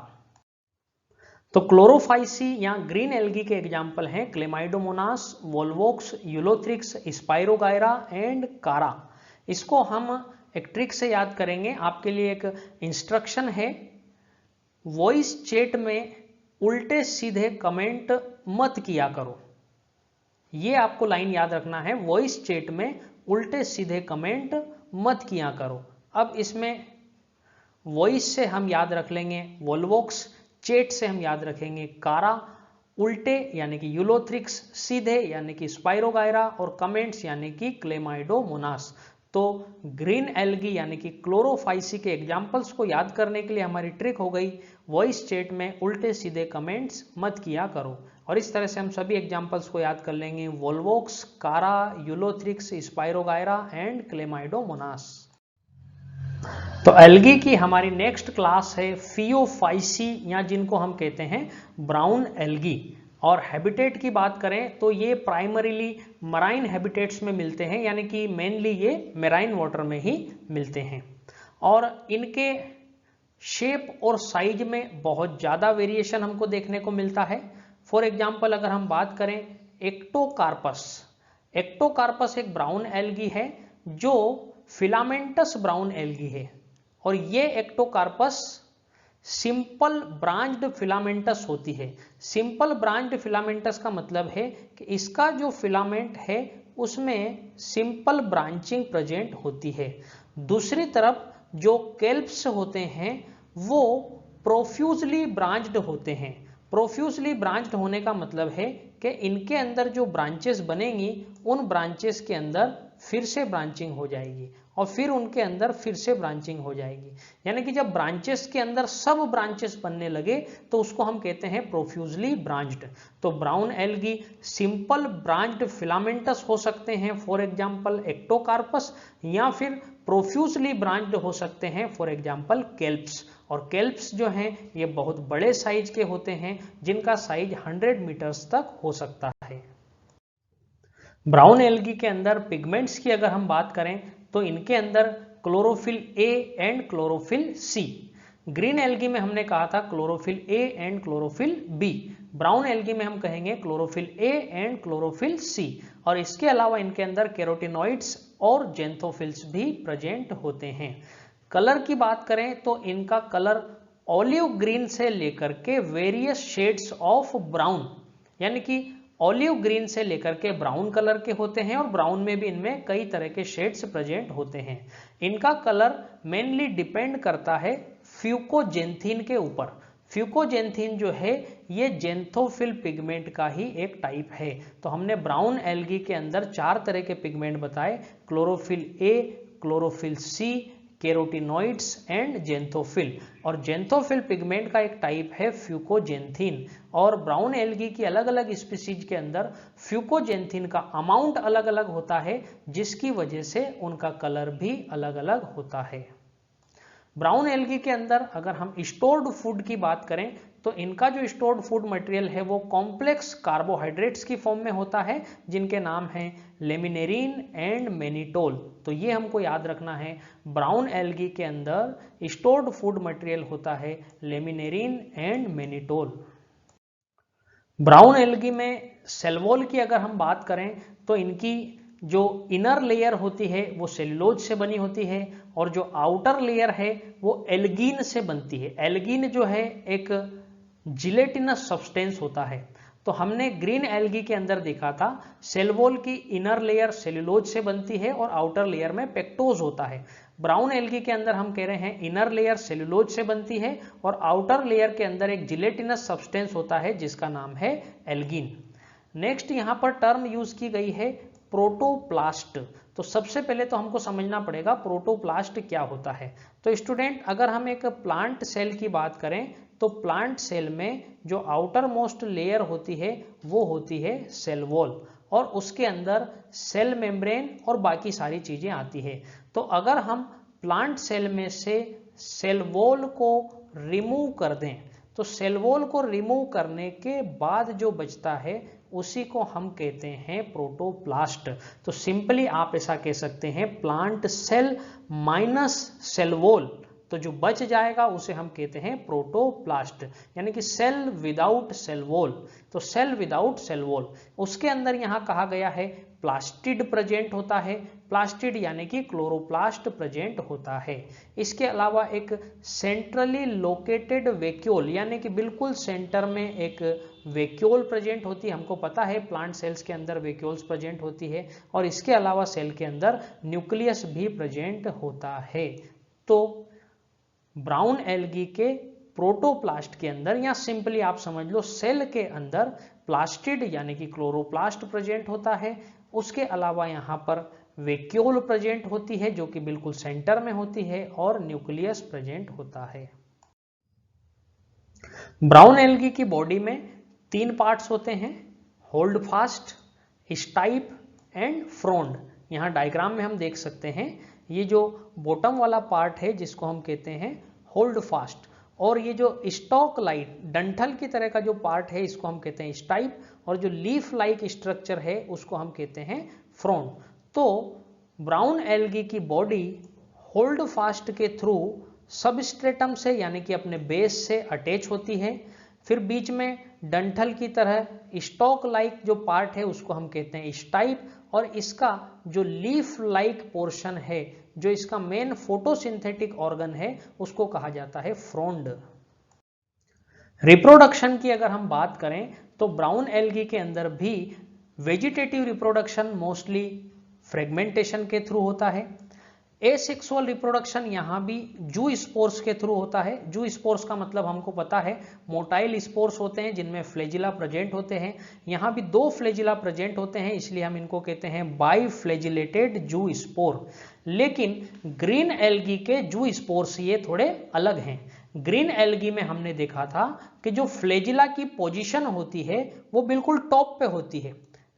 तो क्लोरोफाइसी या ग्रीन एल्गी के एग्जाम्पल हैं Chlamydomonas, volvox, Ulothrix, spirogyra and कारा। इसको हम एक ट्रिक से याद करेंगे। आपके लिए एक इंस्ट्रक्शन है, वॉइस चैट में उल्टे सीधे कमेंट मत किया करो। ये आपको लाइन याद रखना है, वॉइस चैट में उल्टे सीधे कमेंट मत किया करो। अब इसमें वॉइस से हम याद रख लेंगे वोल्वोक्स, चैट से हम याद रखेंगे कारा, उल्टे यानी कि यूलोथ्रिक्स, सीधे यानी कि स्पाइरोगायरा और कमेंट्स यानी कि क्लेमाइडोमोनास। तो ग्रीन एल्गी यानी कि क्लोरोफाइसी के एग्जाम्पल्स को याद करने के लिए हमारी ट्रिक हो गई, वॉइस चैट में उल्टे सीधे कमेंट्स मत किया करो। और इस तरह से हम सभी एग्जाम्पल्स को याद कर लेंगे, वोल्वोक्स, कारा, यूलोथ्रिक्स, स्पाइरोगायरा एंड क्लेमाइडोमोनास। तो एल्गी की हमारी नेक्स्ट क्लास है फियोफाइसी या जिनको हम कहते हैं ब्राउन एल्गी। और हैबिटेट की बात करें तो ये प्राइमरीली मराइन हैबिटेट्स में मिलते हैं, यानी कि मेनली ये मेराइन वाटर में ही मिलते हैं। और इनके शेप और साइज में बहुत ज़्यादा वेरिएशन हमको देखने को मिलता है। फॉर एग्जाम्पल अगर हम बात करें एक्टोकार्पस, एक्टोकार्पस एक ब्राउन एल्गी है जो फिलामेंटस ब्राउन एल्गी है। और ये एक्टोकार्पस सिंपल ब्रांच्ड फिलामेंटस होती है। सिंपल ब्रांच्ड फिलामेंटस का मतलब है कि इसका जो फिलामेंट है उसमें सिंपल ब्रांचिंग प्रेजेंट होती है। दूसरी तरफ जो केल्प्स होते हैं वो प्रोफ्यूजली ब्रांच्ड होते हैं। प्रोफ्यूजली ब्रांच्ड होने का मतलब है कि इनके अंदर जो ब्रांचेस बनेंगी उन ब्रांचेस के अंदर फिर से ब्रांचिंग हो जाएगी और फिर उनके अंदर फिर से ब्रांचिंग हो जाएगी। यानी कि जब ब्रांचेस के अंदर सब ब्रांचेस बनने लगे तो उसको हम कहते हैं प्रोफ्यूजली ब्रांच्ड। तो brown algae simple branched filamentous हो सकते हैं, फॉर एग्जांपल एक्टोकार्पस, या फिर प्रोफ्यूजली ब्रांच्ड हो सकते हैं, फॉर एग्जांपल केल्प्स। और केल्प्स जो हैं ये बहुत बड़े साइज के होते हैं जिनका साइज 100 मीटर्स तक हो सकता है। ब्राउन एल्गी के अंदर पिगमेंट्स की अगर हम बात करें तो इनके अंदर chlorophyll a and chlorophyll c. Green algae में हमने कहा था chlorophyll a and chlorophyll b, brown algae में हम कहेंगे chlorophyll a and chlorophyll c. और इसके अलावा इनके अंदर कैरोटिनॉइड्स और जेंथोफिल्स भी प्रेजेंट होते हैं। कलर की बात करें तो इनका कलर ऑलिव ग्रीन से लेकर के वेरियस शेड्स ऑफ ब्राउन, यानी कि ऑलिव ग्रीन से लेकर के ब्राउन कलर के होते हैं और ब्राउन में भी इनमें कई तरह के शेड्स प्रेजेंट होते हैं। इनका कलर मेनली डिपेंड करता है फ्यूकोजेंथीन के ऊपर। फ्यूकोजेंथीन जो है ये जेंथोफिल पिगमेंट का ही एक टाइप है। तो हमने ब्राउन एल्गी के अंदर 4 तरह के पिगमेंट बताए, chlorophyll a, chlorophyll c, carotenoids and xanthophyll. और जेंथोफिल पिगमेंट का एक टाइप है फ्यूकोजेंथीन। और ब्राउन एल्गी की अलग अलग स्पीसीज के अंदर फ्यूकोजेंथीन का अमाउंट अलग अलग होता है, जिसकी वजह से उनका कलर भी अलग अलग होता है। ब्राउन एल्गी के अंदर अगर हम स्टोर्ड फूड की बात करें तो इनका जो स्टोर्ड फूड मटेरियल है वो कॉम्प्लेक्स कार्बोहाइड्रेट्स की फॉर्म में होता है, जिनके नाम हैं लेमिनेरिन एंड मेनिटोल। तो ये हमको याद रखना है, ब्राउन एल्गी के अंदर स्टोर्ड फूड मटेरियल होता है laminarin and mannitol. Brown algae में सेल वॉल की अगर हम बात करें तो इनकी जो इनर लेयर होती है वो सेल्यूलोज से बनी होती है और जो आउटर लेयर है वो एल्गीन से बनती है। एल्गीन जो है एक जिलेटिनस सब्सटेंस होता है। तो हमने ग्रीन एल्गी के अंदर देखा था सेल वॉल की इनर लेयर सेल्यूलोज से बनती है और आउटर लेयर में पेक्टोज होता है। ब्राउन एल्गी के अंदर हम कह रहे हैं इनर लेयर सेल्यूलोज से बनती है और आउटर लेयर के अंदर एक जिलेटिनस सब्सटेंस होता है जिसका नाम है एल्गीन। नेक्स्ट यहाँ पर टर्म यूज की गई है प्रोटोप्लास्ट। तो सबसे पहले तो हमको समझना पड़ेगा प्रोटोप्लास्ट क्या होता है। तो स्टूडेंट अगर हम एक प्लांट सेल की बात करें तो प्लांट सेल में जो आउटर मोस्ट लेयर होती है वो होती है सेल वॉल, और उसके अंदर सेल मेम्ब्रेन और बाकी सारी चीजें आती है। तो अगर हम प्लांट सेल में से सेल वॉल को रिमूव कर दें तो सेल वॉल को रिमूव करने के बाद जो बचता है उसी को हम कहते हैं प्रोटोप्लास्ट। तो सिंपली आप ऐसा कह सकते हैं plant cell minus cell wall, तो जो बच जाएगा उसे हम कहते हैं प्रोटोप्लास्ट, यानी कि सेल विदाउट सेल वॉल। तो सेल विदाउट सेल वॉल, उसके अंदर यहां कहा गया है प्लास्टिड प्रेजेंट होता है, प्लास्टिड यानी कि क्लोरोप्लास्ट प्रेजेंट होता है। इसके अलावा एक सेंट्रली लोकेटेड वैक्यूल, यानी कि बिल्कुल सेंटर में एक वैक्यूल प्रेजेंट होती है। हमको पता है प्लांट सेल्स के अंदर वैक्यूल्स प्रेजेंट होती है, और इसके अलावा सेल के अंदर न्यूक्लियस भी प्रेजेंट होता है। तो ब्राउन एल्गी के प्रोटोप्लास्ट के अंदर, या सिंपली आप समझ लो सेल के अंदर प्लास्टिड यानी कि क्लोरोप्लास्ट प्रेजेंट होता है। उसके अलावा यहाँ पर वैक्यूल प्रेजेंट होती है जो कि बिल्कुल सेंटर में होती है, और न्यूक्लियस प्रेजेंट होता है। ब्राउन एल्गी की बॉडी में 3 पार्ट्स होते हैं, होल्ड फास्ट, स्टाइप एंड फ्रोंड। यहाँ डायग्राम में हम देख सकते हैं ये जो बॉटम वाला पार्ट है जिसको हम कहते हैं होल्ड फास्ट, और ये जो स्टॉक लाइक डंठल की तरह का जो पार्ट है इसको हम कहते हैं स्टाइप, और जो लीफ लाइक स्ट्रक्चर है उसको हम कहते हैं फ्रोंड। तो ब्राउन एल्गी की बॉडी होल्ड फास्ट के थ्रू सबस्ट्रेटम से यानी कि अपने बेस से अटैच होती है, फिर बीच में डंठल की तरह स्टॉक लाइक जो पार्ट है उसको हम कहते हैं स्टाइप, और इसका जो लीफ लाइक पोर्शन है, जो इसका मेन फोटोसिंथेटिक ऑर्गन है, उसको कहा जाता है फ्रोंड। रिप्रोडक्शन की अगर हम बात करें तो ब्राउन एल्गी के अंदर भी वेजिटेटिव रिप्रोडक्शन मोस्टली फ्रेगमेंटेशन के थ्रू होता है। एसेक्सुअल रिप्रोडक्शन यहाँ भी जू स्पोर्स के थ्रू होता है। जू स्पोर्स का मतलब हमको पता है मोटाइल स्पोर्स होते हैं जिनमें फ्लैजिला प्रेजेंट होते हैं। यहाँ भी 2 फ्लैजिला प्रेजेंट होते हैं, इसलिए हम इनको कहते हैं बाई फ्लैजिलेटेड जू स्पोर। लेकिन ग्रीन एल्गी के जू स्पोर्स ये थोड़े अलग हैं। ग्रीन एल्गी में हमने देखा था कि जो फ्लैजिला की पोजीशन होती है वो बिल्कुल टॉप पे होती है।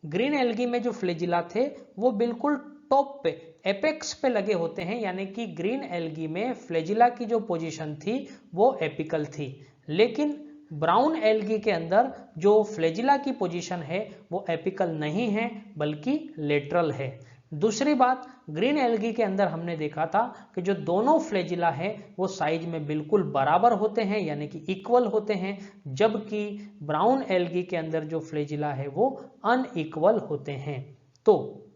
ग्रीन एल्गी में जो फ्लैजिला थे वो बिल्कुल टॉप पे एपेक्स पे लगे होते हैं, यानी कि ग्रीन एल्गी में फ्लैजिला की जो पोजीशन थी वो एपिकल थी। लेकिन ब्राउन एल्गी के अंदर जो फ्लैजिला की पोजीशन है वो एपिकल नहीं है बल्कि लेटरल है। दूसरी बात, ग्रीन एल्गी के अंदर हमने देखा था कि जो दोनों फ्लैजिला है वो साइज में बिल्कुल बराबर होते हैं, यानी कि इक्वल होते हैं, जबकि ब्राउन एल्गी के अंदर जो फ्लैजिला है वो अनइक्वल होते हैं। तो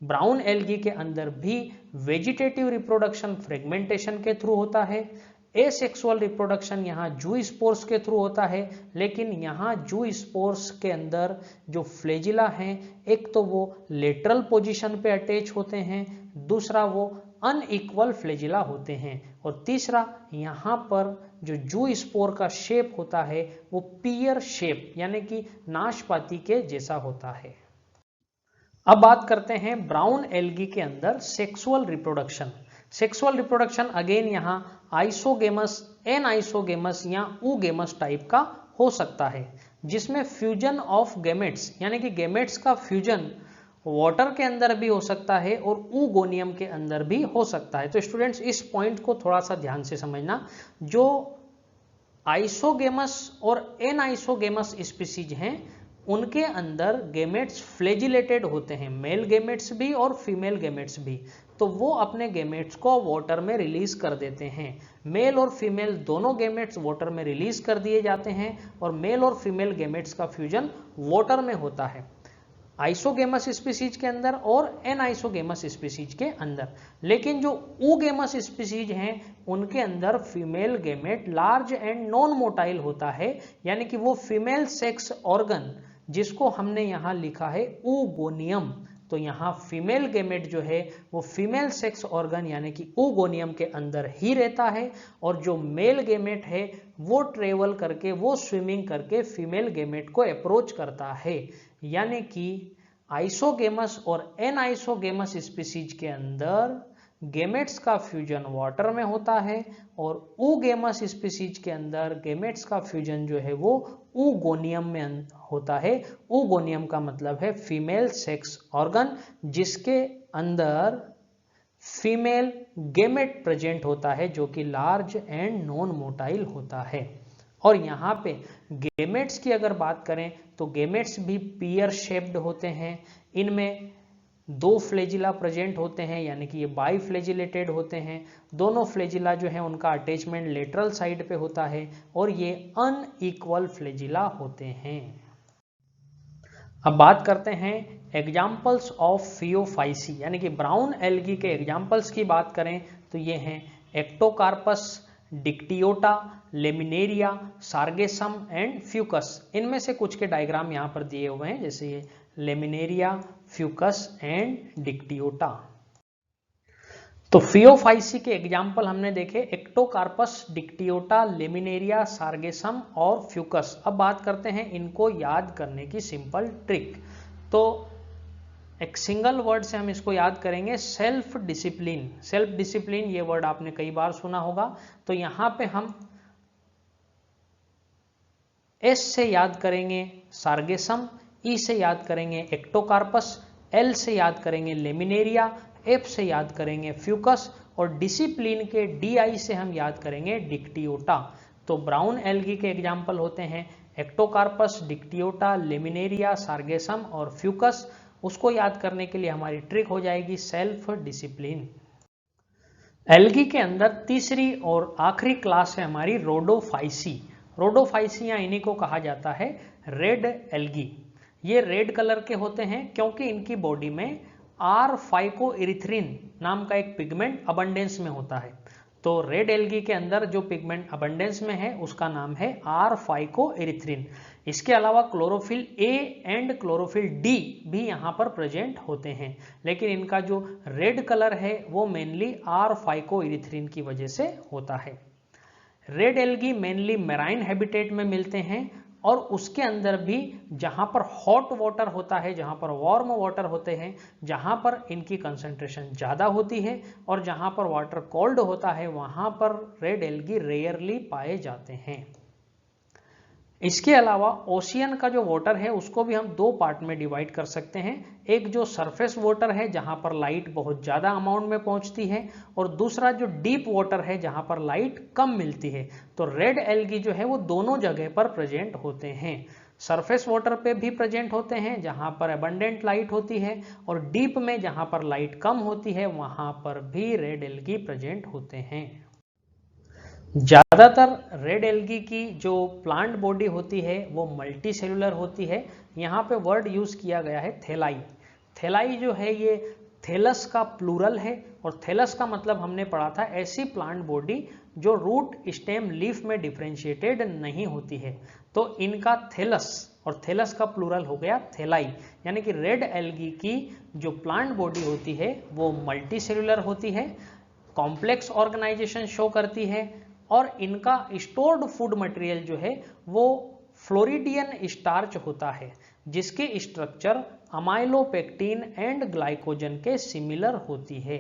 ब्राउन एल्गी के अंदर भी वेजिटेटिव रिप्रोडक्शन फ्रेगमेंटेशन के थ्रू होता है। एसेक्सुअल रिप्रोडक्शन यहाँ जू स्पोर्स के थ्रू होता है, लेकिन यहाँ जू स्पोर्स के अंदर जो फ्लैजिला हैं, एक तो वो लेटरल पोजीशन पे अटैच होते हैं, दूसरा वो अनइक्वल फ्लैजिला होते हैं, और तीसरा यहाँ पर जो जू स्पोर का शेप होता है वो पीयर शेप यानी कि नाशपाती के जैसा होता है। अब बात करते हैं ब्राउन एल्गी के अंदर sexual reproduction. Sexual reproduction again यहाँ आइसोगेमस, एनआइसोगेमस या ऊगेमस टाइप का हो सकता है, जिसमें फ्यूजन ऑफ गैमेट्स यानी कि गैमेट्स का फ्यूजन वाटर के अंदर भी हो सकता है और ऊगोनियम के अंदर भी हो सकता है। तो स्टूडेंट्स इस पॉइंट को थोड़ा सा ध्यान से समझना। जो आइसोगेमस और एनआइसोगेमस स्पीसीज हैं उनके अंदर गैमेट्स फ्लैजिलेटेड होते हैं, मेल गैमेट्स भी और फीमेल गैमेट्स भी। तो वो अपने गैमेट्स को वाटर में रिलीज कर देते हैं। मेल और फीमेल दोनों गैमेट्स वाटर में रिलीज कर दिए जाते हैं, और मेल और फीमेल गैमेट्स का फ्यूजन वाटर में होता है आइसोगेमस स्पीसीज के अंदर और एनआइसोगेमस स्पीसीज के अंदर। लेकिन जो ऊगेमस स्पीसीज हैं उनके अंदर female gamete large and non motile होता है, यानी कि वो फीमेल सेक्स ऑर्गन जिसको हमने यहाँ लिखा है ऊगोनियम। तो यहाँ फीमेल गैमेट जो है वो फीमेल सेक्स ऑर्गन यानी कि ऊगोनियम के अंदर ही रहता है, और जो मेल गैमेट है वो ट्रेवल करके, वो स्विमिंग करके फीमेल गैमेट को अप्रोच करता है। यानी कि आइसोगेमस और एनआइसोगेमस स्पीसीज के अंदर गेमेट्स का फ्यूजन वाटर में होता है और oogamous स्पीसीज के अंदर गेमेट्स का फ्यूजन जो है वो oogoनियम में होता है। oogoनियम का मतलब है फीमेल सेक्स ऑर्गन, जिसके अंदर फीमेल गेमेट प्रेजेंट होता है जो कि लार्ज एंड नॉन मोटाइल होता है। और यहाँ पे गेमेट्स की अगर बात करें तो गेमेट्स भी पियर शेप्ड होते हैं। इनमें 2 फ्लैजिला प्रेजेंट होते हैं, यानी कि ये बाई फ्लैजिलेटेड होते हैं। दोनों फ्लैजिला जो है उनका अटैचमेंट लेटरल साइड पे होता है और ये अनइक्वल फ्लैजिला होते हैं। अब बात करते हैं एग्जाम्पल्स ऑफ फियोफाइसी, यानी कि ब्राउन एल्गी के एग्जाम्पल्स की बात करें तो ये हैं Ectocarpus, Dictyota, laminaria, sargassum and Fucus. इनमें से कुछ के डायग्राम यहाँ पर दिए हुए हैं, जैसे ये लेमिनेरिया, फ्यूकस एंड डिक्टियोटा। तो फियोफाइसी के एग्जाम्पल हमने देखे एक्टोकार्पस, डिक्टियोटा, लेमिनेरिया, सार्गेसम और फ्यूकस। अब बात करते हैं इनको याद करने की सिंपल ट्रिक। तो एक सिंगल वर्ड से हम इसको याद करेंगे, सेल्फ डिसिप्लिन। सेल्फ डिसिप्लिन ये वर्ड आपने कई बार सुना होगा। तो यहां पे हम एस से याद करेंगे सार्गेसम, ई से याद करेंगे एक्टोकार्पस, एल से याद करेंगे लेमिनेरिया, एफ से याद करेंगे फ्यूकस और डिसिप्लिन के डी आई से हम याद करेंगे डिक्टियोटा। तो ब्राउन एल्गी के एग्जाम्पल होते हैं एक्टोकार्पस, डिक्टियोटा, लेमिनेरिया, सार्गेसम और फ्यूकस। उसको याद करने के लिए हमारी ट्रिक हो जाएगी सेल्फ डिसिप्लिन। एल्गी के अंदर तीसरी और आखिरी क्लास है हमारी रोडोफाइसी। रोडोफाइसी या इन्हीं को कहा जाता है रेड एल्गी। ये रेड कलर के होते हैं क्योंकि इनकी बॉडी में R-फाइकोइरिथ्रिन नाम का एक पिगमेंट अबंडेंस में होता है। तो रेड एल्गी के अंदर जो पिगमेंट अबंडेंस में है उसका नाम है R-फाइकोइरिथ्रिन। इसके अलावा chlorophyll a and chlorophyll D भी यहाँ पर प्रेजेंट होते हैं, लेकिन इनका जो रेड कलर है वो मेनली R-फाइकोइरिथ्रिन की वजह से होता है। Red algae mainly marine habitat में मिलते हैं और उसके अंदर भी जहां पर हॉट वाटर होता है, जहां पर वार्म वाटर होते हैं, जहां पर इनकी कंसंट्रेशन ज़्यादा होती है और जहां पर वाटर कोल्ड होता है वहां पर रेड एल्गी रेयरली पाए जाते हैं। इसके अलावा ओशियन का जो वाटर है उसको भी हम 2 पार्ट में डिवाइड कर सकते हैं। एक जो सरफेस वाटर है जहां पर लाइट बहुत ज़्यादा अमाउंट में पहुंचती है और दूसरा जो डीप वाटर है जहां पर लाइट कम मिलती है। तो रेड एल्गी जो है वो दोनों जगह पर प्रेजेंट होते हैं। सरफेस वाटर पे भी प्रेजेंट होते हैं जहां पर अबंडेंट लाइट होती है और डीप में जहां पर लाइट कम होती है वहां पर भी रेड एल्गी प्रेजेंट होते हैं। ज़्यादातर रेड एल्गी की जो प्लांट बॉडी होती है वो मल्टी सेलुलर होती है। यहाँ पे वर्ड यूज़ किया गया है थेलाई। थेलाई जो है ये थेलस का प्लूरल है और थेलस का मतलब हमने पढ़ा था ऐसी प्लांट बॉडी जो रूट, स्टेम, लीफ में डिफ्रेंशिएटेड नहीं होती है। तो इनका थेलस और थेलस का प्लूरल हो गया थेलाई, यानी कि रेड एल्गी की जो प्लांट बॉडी होती है वो मल्टी सेलुलर होती है, कॉम्प्लेक्स ऑर्गेनाइजेशन शो करती है और इनका स्टोर्ड फूड मटेरियल जो है वो फ्लोरिडियन स्टार्च होता है जिसके स्ट्रक्चर अमाइलोपेक्टिन एंड ग्लाइकोजन के सिमिलर होती है।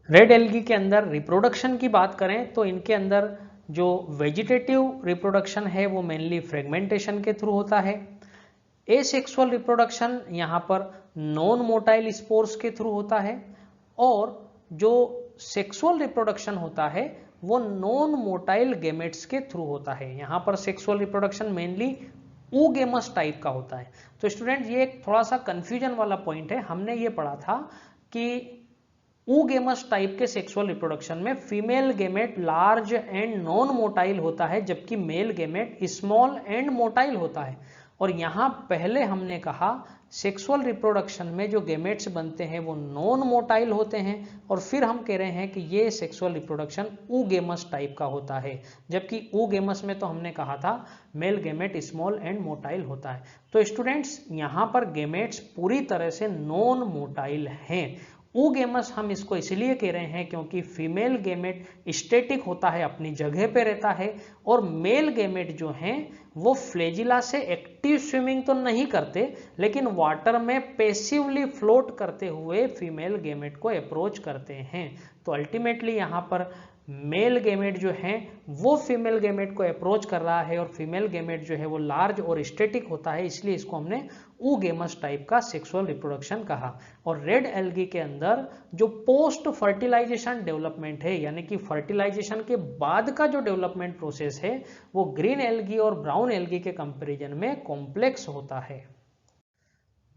रेड एल्गी के अंदर रिप्रोडक्शन की बात करें तो इनके अंदर जो वेजिटेटिव रिप्रोडक्शन है वो मेनली फ्रेगमेंटेशन के थ्रू होता है। एसेक्सुअल रिप्रोडक्शन यहाँ पर नॉन मोटाइल स्पोर्स के थ्रू होता है और जो सेक्सुअल रिप्रोडक्शन होता है वो नॉन मोटाइल गेमेट्स के थ्रू होता है। यहाँ पर sexual reproduction mainly oogamous type का होता है। तो स्टूडेंट ये एक थोड़ा सा कंफ्यूजन वाला पॉइंट है। हमने ये पढ़ा था कि oogamous टाइप के सेक्सुअल रिप्रोडक्शन में female gamete large and non motile होता है जबकि male gamete small and motile होता है। और यहाँ पहले हमने कहा सेक्सुअल रिप्रोडक्शन में जो गेमेट्स बनते हैं वो नॉन मोटाइल होते हैं और फिर हम कह रहे हैं कि ये सेक्सुअल रिप्रोडक्शन oogamous टाइप का होता है, जबकि oogamous में तो हमने कहा था male gamete small and motile होता है। तो स्टूडेंट्स यहाँ पर गेमेट्स पूरी तरह से नॉन मोटाइल हैं। oogamous हम इसको इसलिए कह रहे हैं क्योंकि फीमेल गेमेट स्टैटिक होता है, अपनी जगह पे रहता है, और मेल गेमेट जो हैं वो फ्लैजिला से एक्टिव स्विमिंग तो नहीं करते, लेकिन वाटर में पैसिवली फ्लोट करते हुए फीमेल गेमेट को अप्रोच करते हैं। तो अल्टीमेटली यहाँ पर मेल गेमेट जो है वो फीमेल गेमेट को अप्रोच कर रहा है, और फीमेल गेमेट जो है वो लार्ज और स्टैटिक होता है, इसलिए इसको हमने oogamous टाइप का सेक्सुअल रिप्रोडक्शन कहा। और रेड एल्गी के अंदर जो पोस्ट फर्टिलाइजेशन डेवलपमेंट है, यानी कि फर्टिलाइजेशन के बाद का जो डेवलपमेंट प्रोसेस है, वो ग्रीन एल्गी और ब्राउन एल्गी के कंपेरिजन में कॉम्प्लेक्स होता है।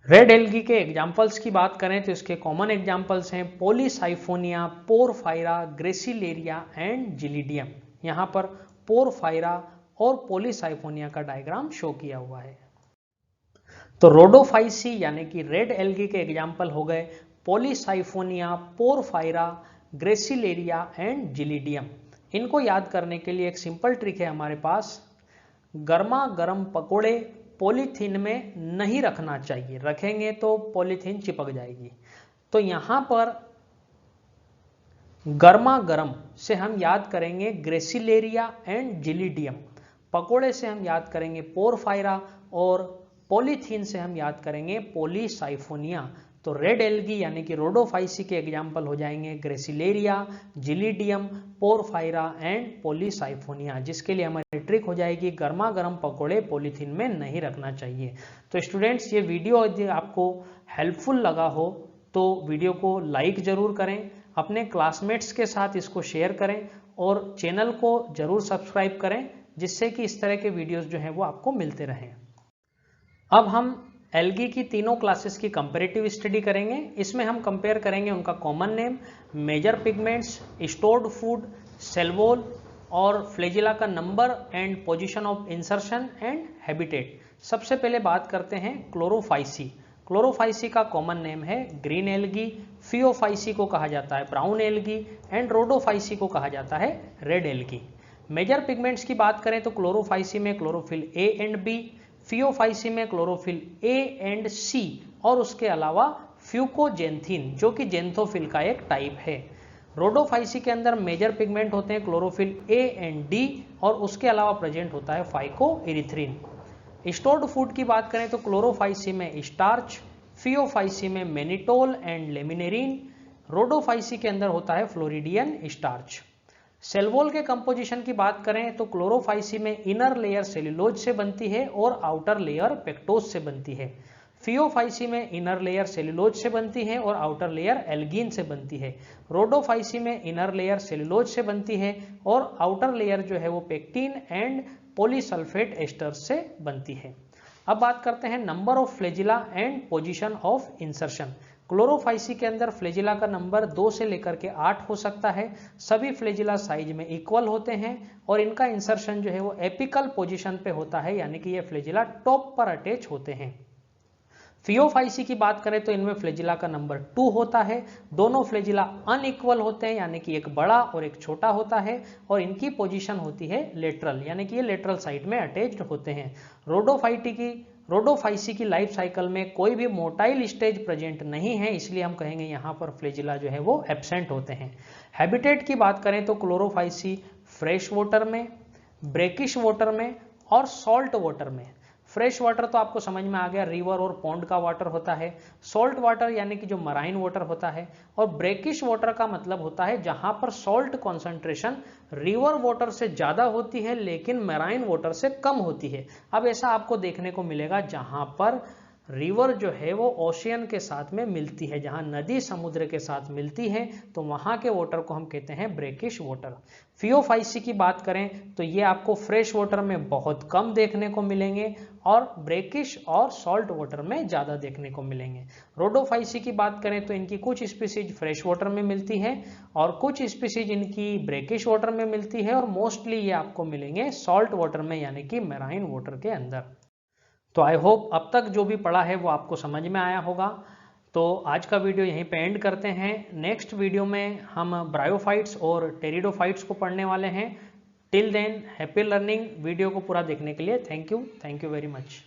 रेड एल्गी के एग्जाम्पल्स की बात करें तो इसके कॉमन एग्जाम्पल्स हैं पॉलीसाइफोनिया, पोरफायरा, ग्रेसिलेरिया एंड जिलीडियम। यहाँ पर पोरफायरा और पॉलीसाइफोनिया का डायग्राम शो किया हुआ है। तो रोडोफाइसी यानी कि रेड एल्गी के एग्जाम्पल हो गए पॉलीसाइफोनिया, पोरफायरा, ग्रेसिलेरिया एंड जिलीडियम। इनको याद करने के लिए एक सिंपल ट्रिक है हमारे पास। गर्मा गर्म पकोड़े पॉलीथीन में नहीं रखना चाहिए, रखेंगे तो पॉलीथीन चिपक जाएगी। तो यहां पर गर्मा गर्म से हम याद करेंगे ग्रेसिलेरिया एंड जिलीडियम, पकोड़े से हम याद करेंगे पोरफायरा, और पॉलीथीन से हम याद करेंगे पॉलीसाइफोनिया। तो रेड एल्गी यानी कि रोडोफाइसी के एग्जाम्पल हो जाएंगे ग्रेसिलेरिया, जिलीडियम, पोरफायरा एंड पॉलीसाइफोनिया, जिसके लिए हमारी ट्रिक हो जाएगी गर्मा गर्म पकोड़े पॉलीथीन में नहीं रखना चाहिए। तो स्टूडेंट्स, ये वीडियो यदि आपको हेल्पफुल लगा हो तो वीडियो को लाइक जरूर करें, अपने क्लासमेट्स के साथ इसको शेयर करें, और चैनल को जरूर सब्सक्राइब करें, जिससे कि इस तरह के वीडियोस जो हैं वो आपको मिलते रहें। अब हम एल्गी की तीनों क्लासेस की कंपैरेटिव स्टडी करेंगे। इसमें हम कंपेयर करेंगे उनका common name, major pigments, stored food, cell wall और फ्लैजिला का number and position of insertion and habitat. सबसे पहले बात करते हैं क्लोरोफाइसी। क्लोरोफाइसी का कॉमन नेम है ग्रीन एल्गी, फियोफाइसी को कहा जाता है ब्राउन एल्गी एंड रोडोफाइसी को कहा जाता है रेड एल्गी। मेजर पिगमेंट्स की बात करें तो क्लोरोफाइसी में chlorophyll a and b, Phaeophyceae में क्लोरोफिल ए एंड सी, और उसके अलावा फ्यूकोजेंथिन जो कि जेंथोफिल का एक टाइप है। रोडोफाइसी के अंदर मेजर पिगमेंट होते हैं क्लोरोफिल ए एंड डी, और उसके अलावा प्रेजेंट होता है फाइकोइरिथ्रिन। स्टोर्ड फूड की बात करें तो क्लोरोफाइसी में स्टार्च, फियोफाइसी में मैनिटोल एंड लेमिनेरिन, रोडोफाइसी के अंदर होता है फ्लोरिडियन स्टार्च। सेल वॉल के कंपोजिशन की बात करें तो क्लोरोफाइसी में इनर लेयर सेल्यूलोज से बनती है और आउटर लेयर पेक्टोज से बनती है। फियोफाइसी में इनर लेयर सेल्यूलोज से बनती है और आउटर लेयर एल्गीन से बनती है। रोडोफाइसी में इनर लेयर सेल्यूलोज से बनती है और आउटर लेयर जो है वो पेक्टिन एंड पॉलीसल्फेट एस्टर्स से बनती है। अब बात करते हैं number of flagella and position of insertion. Chlorophyceae के अंदर फ्लैजिला का नंबर 2 से लेकर के 8 हो सकता है। सभी फ्लैजिला साइज में इक्वल होते हैं और इनका इंसर्शन जो है वो एपिकल पोजीशन पे होता है, यानी कि ये फ्लैजिला टॉप पर अटैच होते हैं। फियोफाइसी की बात करें तो इनमें फ्लैजिला का नंबर 2 होता है। दोनों फ्लैजिला अनइक्वल होते हैं, यानी कि एक बड़ा और एक छोटा होता है, और इनकी पोजीशन होती है लेटरल, यानी कि ये लेटरल साइड में अटैच्ड होते हैं। रोडोफाइसी की लाइफ साइकिल में कोई भी मोटाइल स्टेज प्रेजेंट नहीं है, इसलिए हम कहेंगे यहाँ पर फ्लैजिला जो है वो एब्सेंट होते हैं। हैबिटेट की बात करें तो क्लोरोफाइसी फ्रेश वाटर में, ब्रेकिश वाटर में और सॉल्ट वाटर में। फ्रेश वाटर तो आपको समझ में आ गया, रिवर और पॉन्ड का वाटर होता है। सॉल्ट वाटर यानी कि जो मराइन वाटर होता है, और ब्रेकिश वाटर का मतलब होता है जहां पर सॉल्ट कॉन्सेंट्रेशन रिवर वाटर से ज्यादा होती है लेकिन मराइन वाटर से कम होती है। अब ऐसा आपको देखने को मिलेगा जहां पर रिवर जो है वो ओशियन के साथ में मिलती है, जहां नदी समुद्र के साथ मिलती है, तो वहां के वाटर को हम कहते हैं ब्रेकिश वाटर। फियोफाइसी की बात करें तो ये आपको फ्रेश वाटर में बहुत कम देखने को मिलेंगे और ब्रेकिश और सॉल्ट वाटर में ज्यादा देखने को मिलेंगे। रोडोफाइसी की बात करें तो इनकी कुछ स्पीसीज फ्रेश वाटर में मिलती है और कुछ स्पीसीज इनकी ब्रेकिश वाटर में मिलती है, और मोस्टली ये आपको मिलेंगे सॉल्ट वाटर में, यानी कि मैराइन वाटर के अंदर। तो आई होप अब तक जो भी पढ़ा है वो आपको समझ में आया होगा। तो आज का वीडियो यहीं पे एंड करते हैं। नेक्स्ट वीडियो में हम ब्रायोफाइट्स और टेरिडोफाइट्स को पढ़ने वाले हैं। Till than happy learning. Video को पूरा देखने के लिए थैंक यू वेरी मच।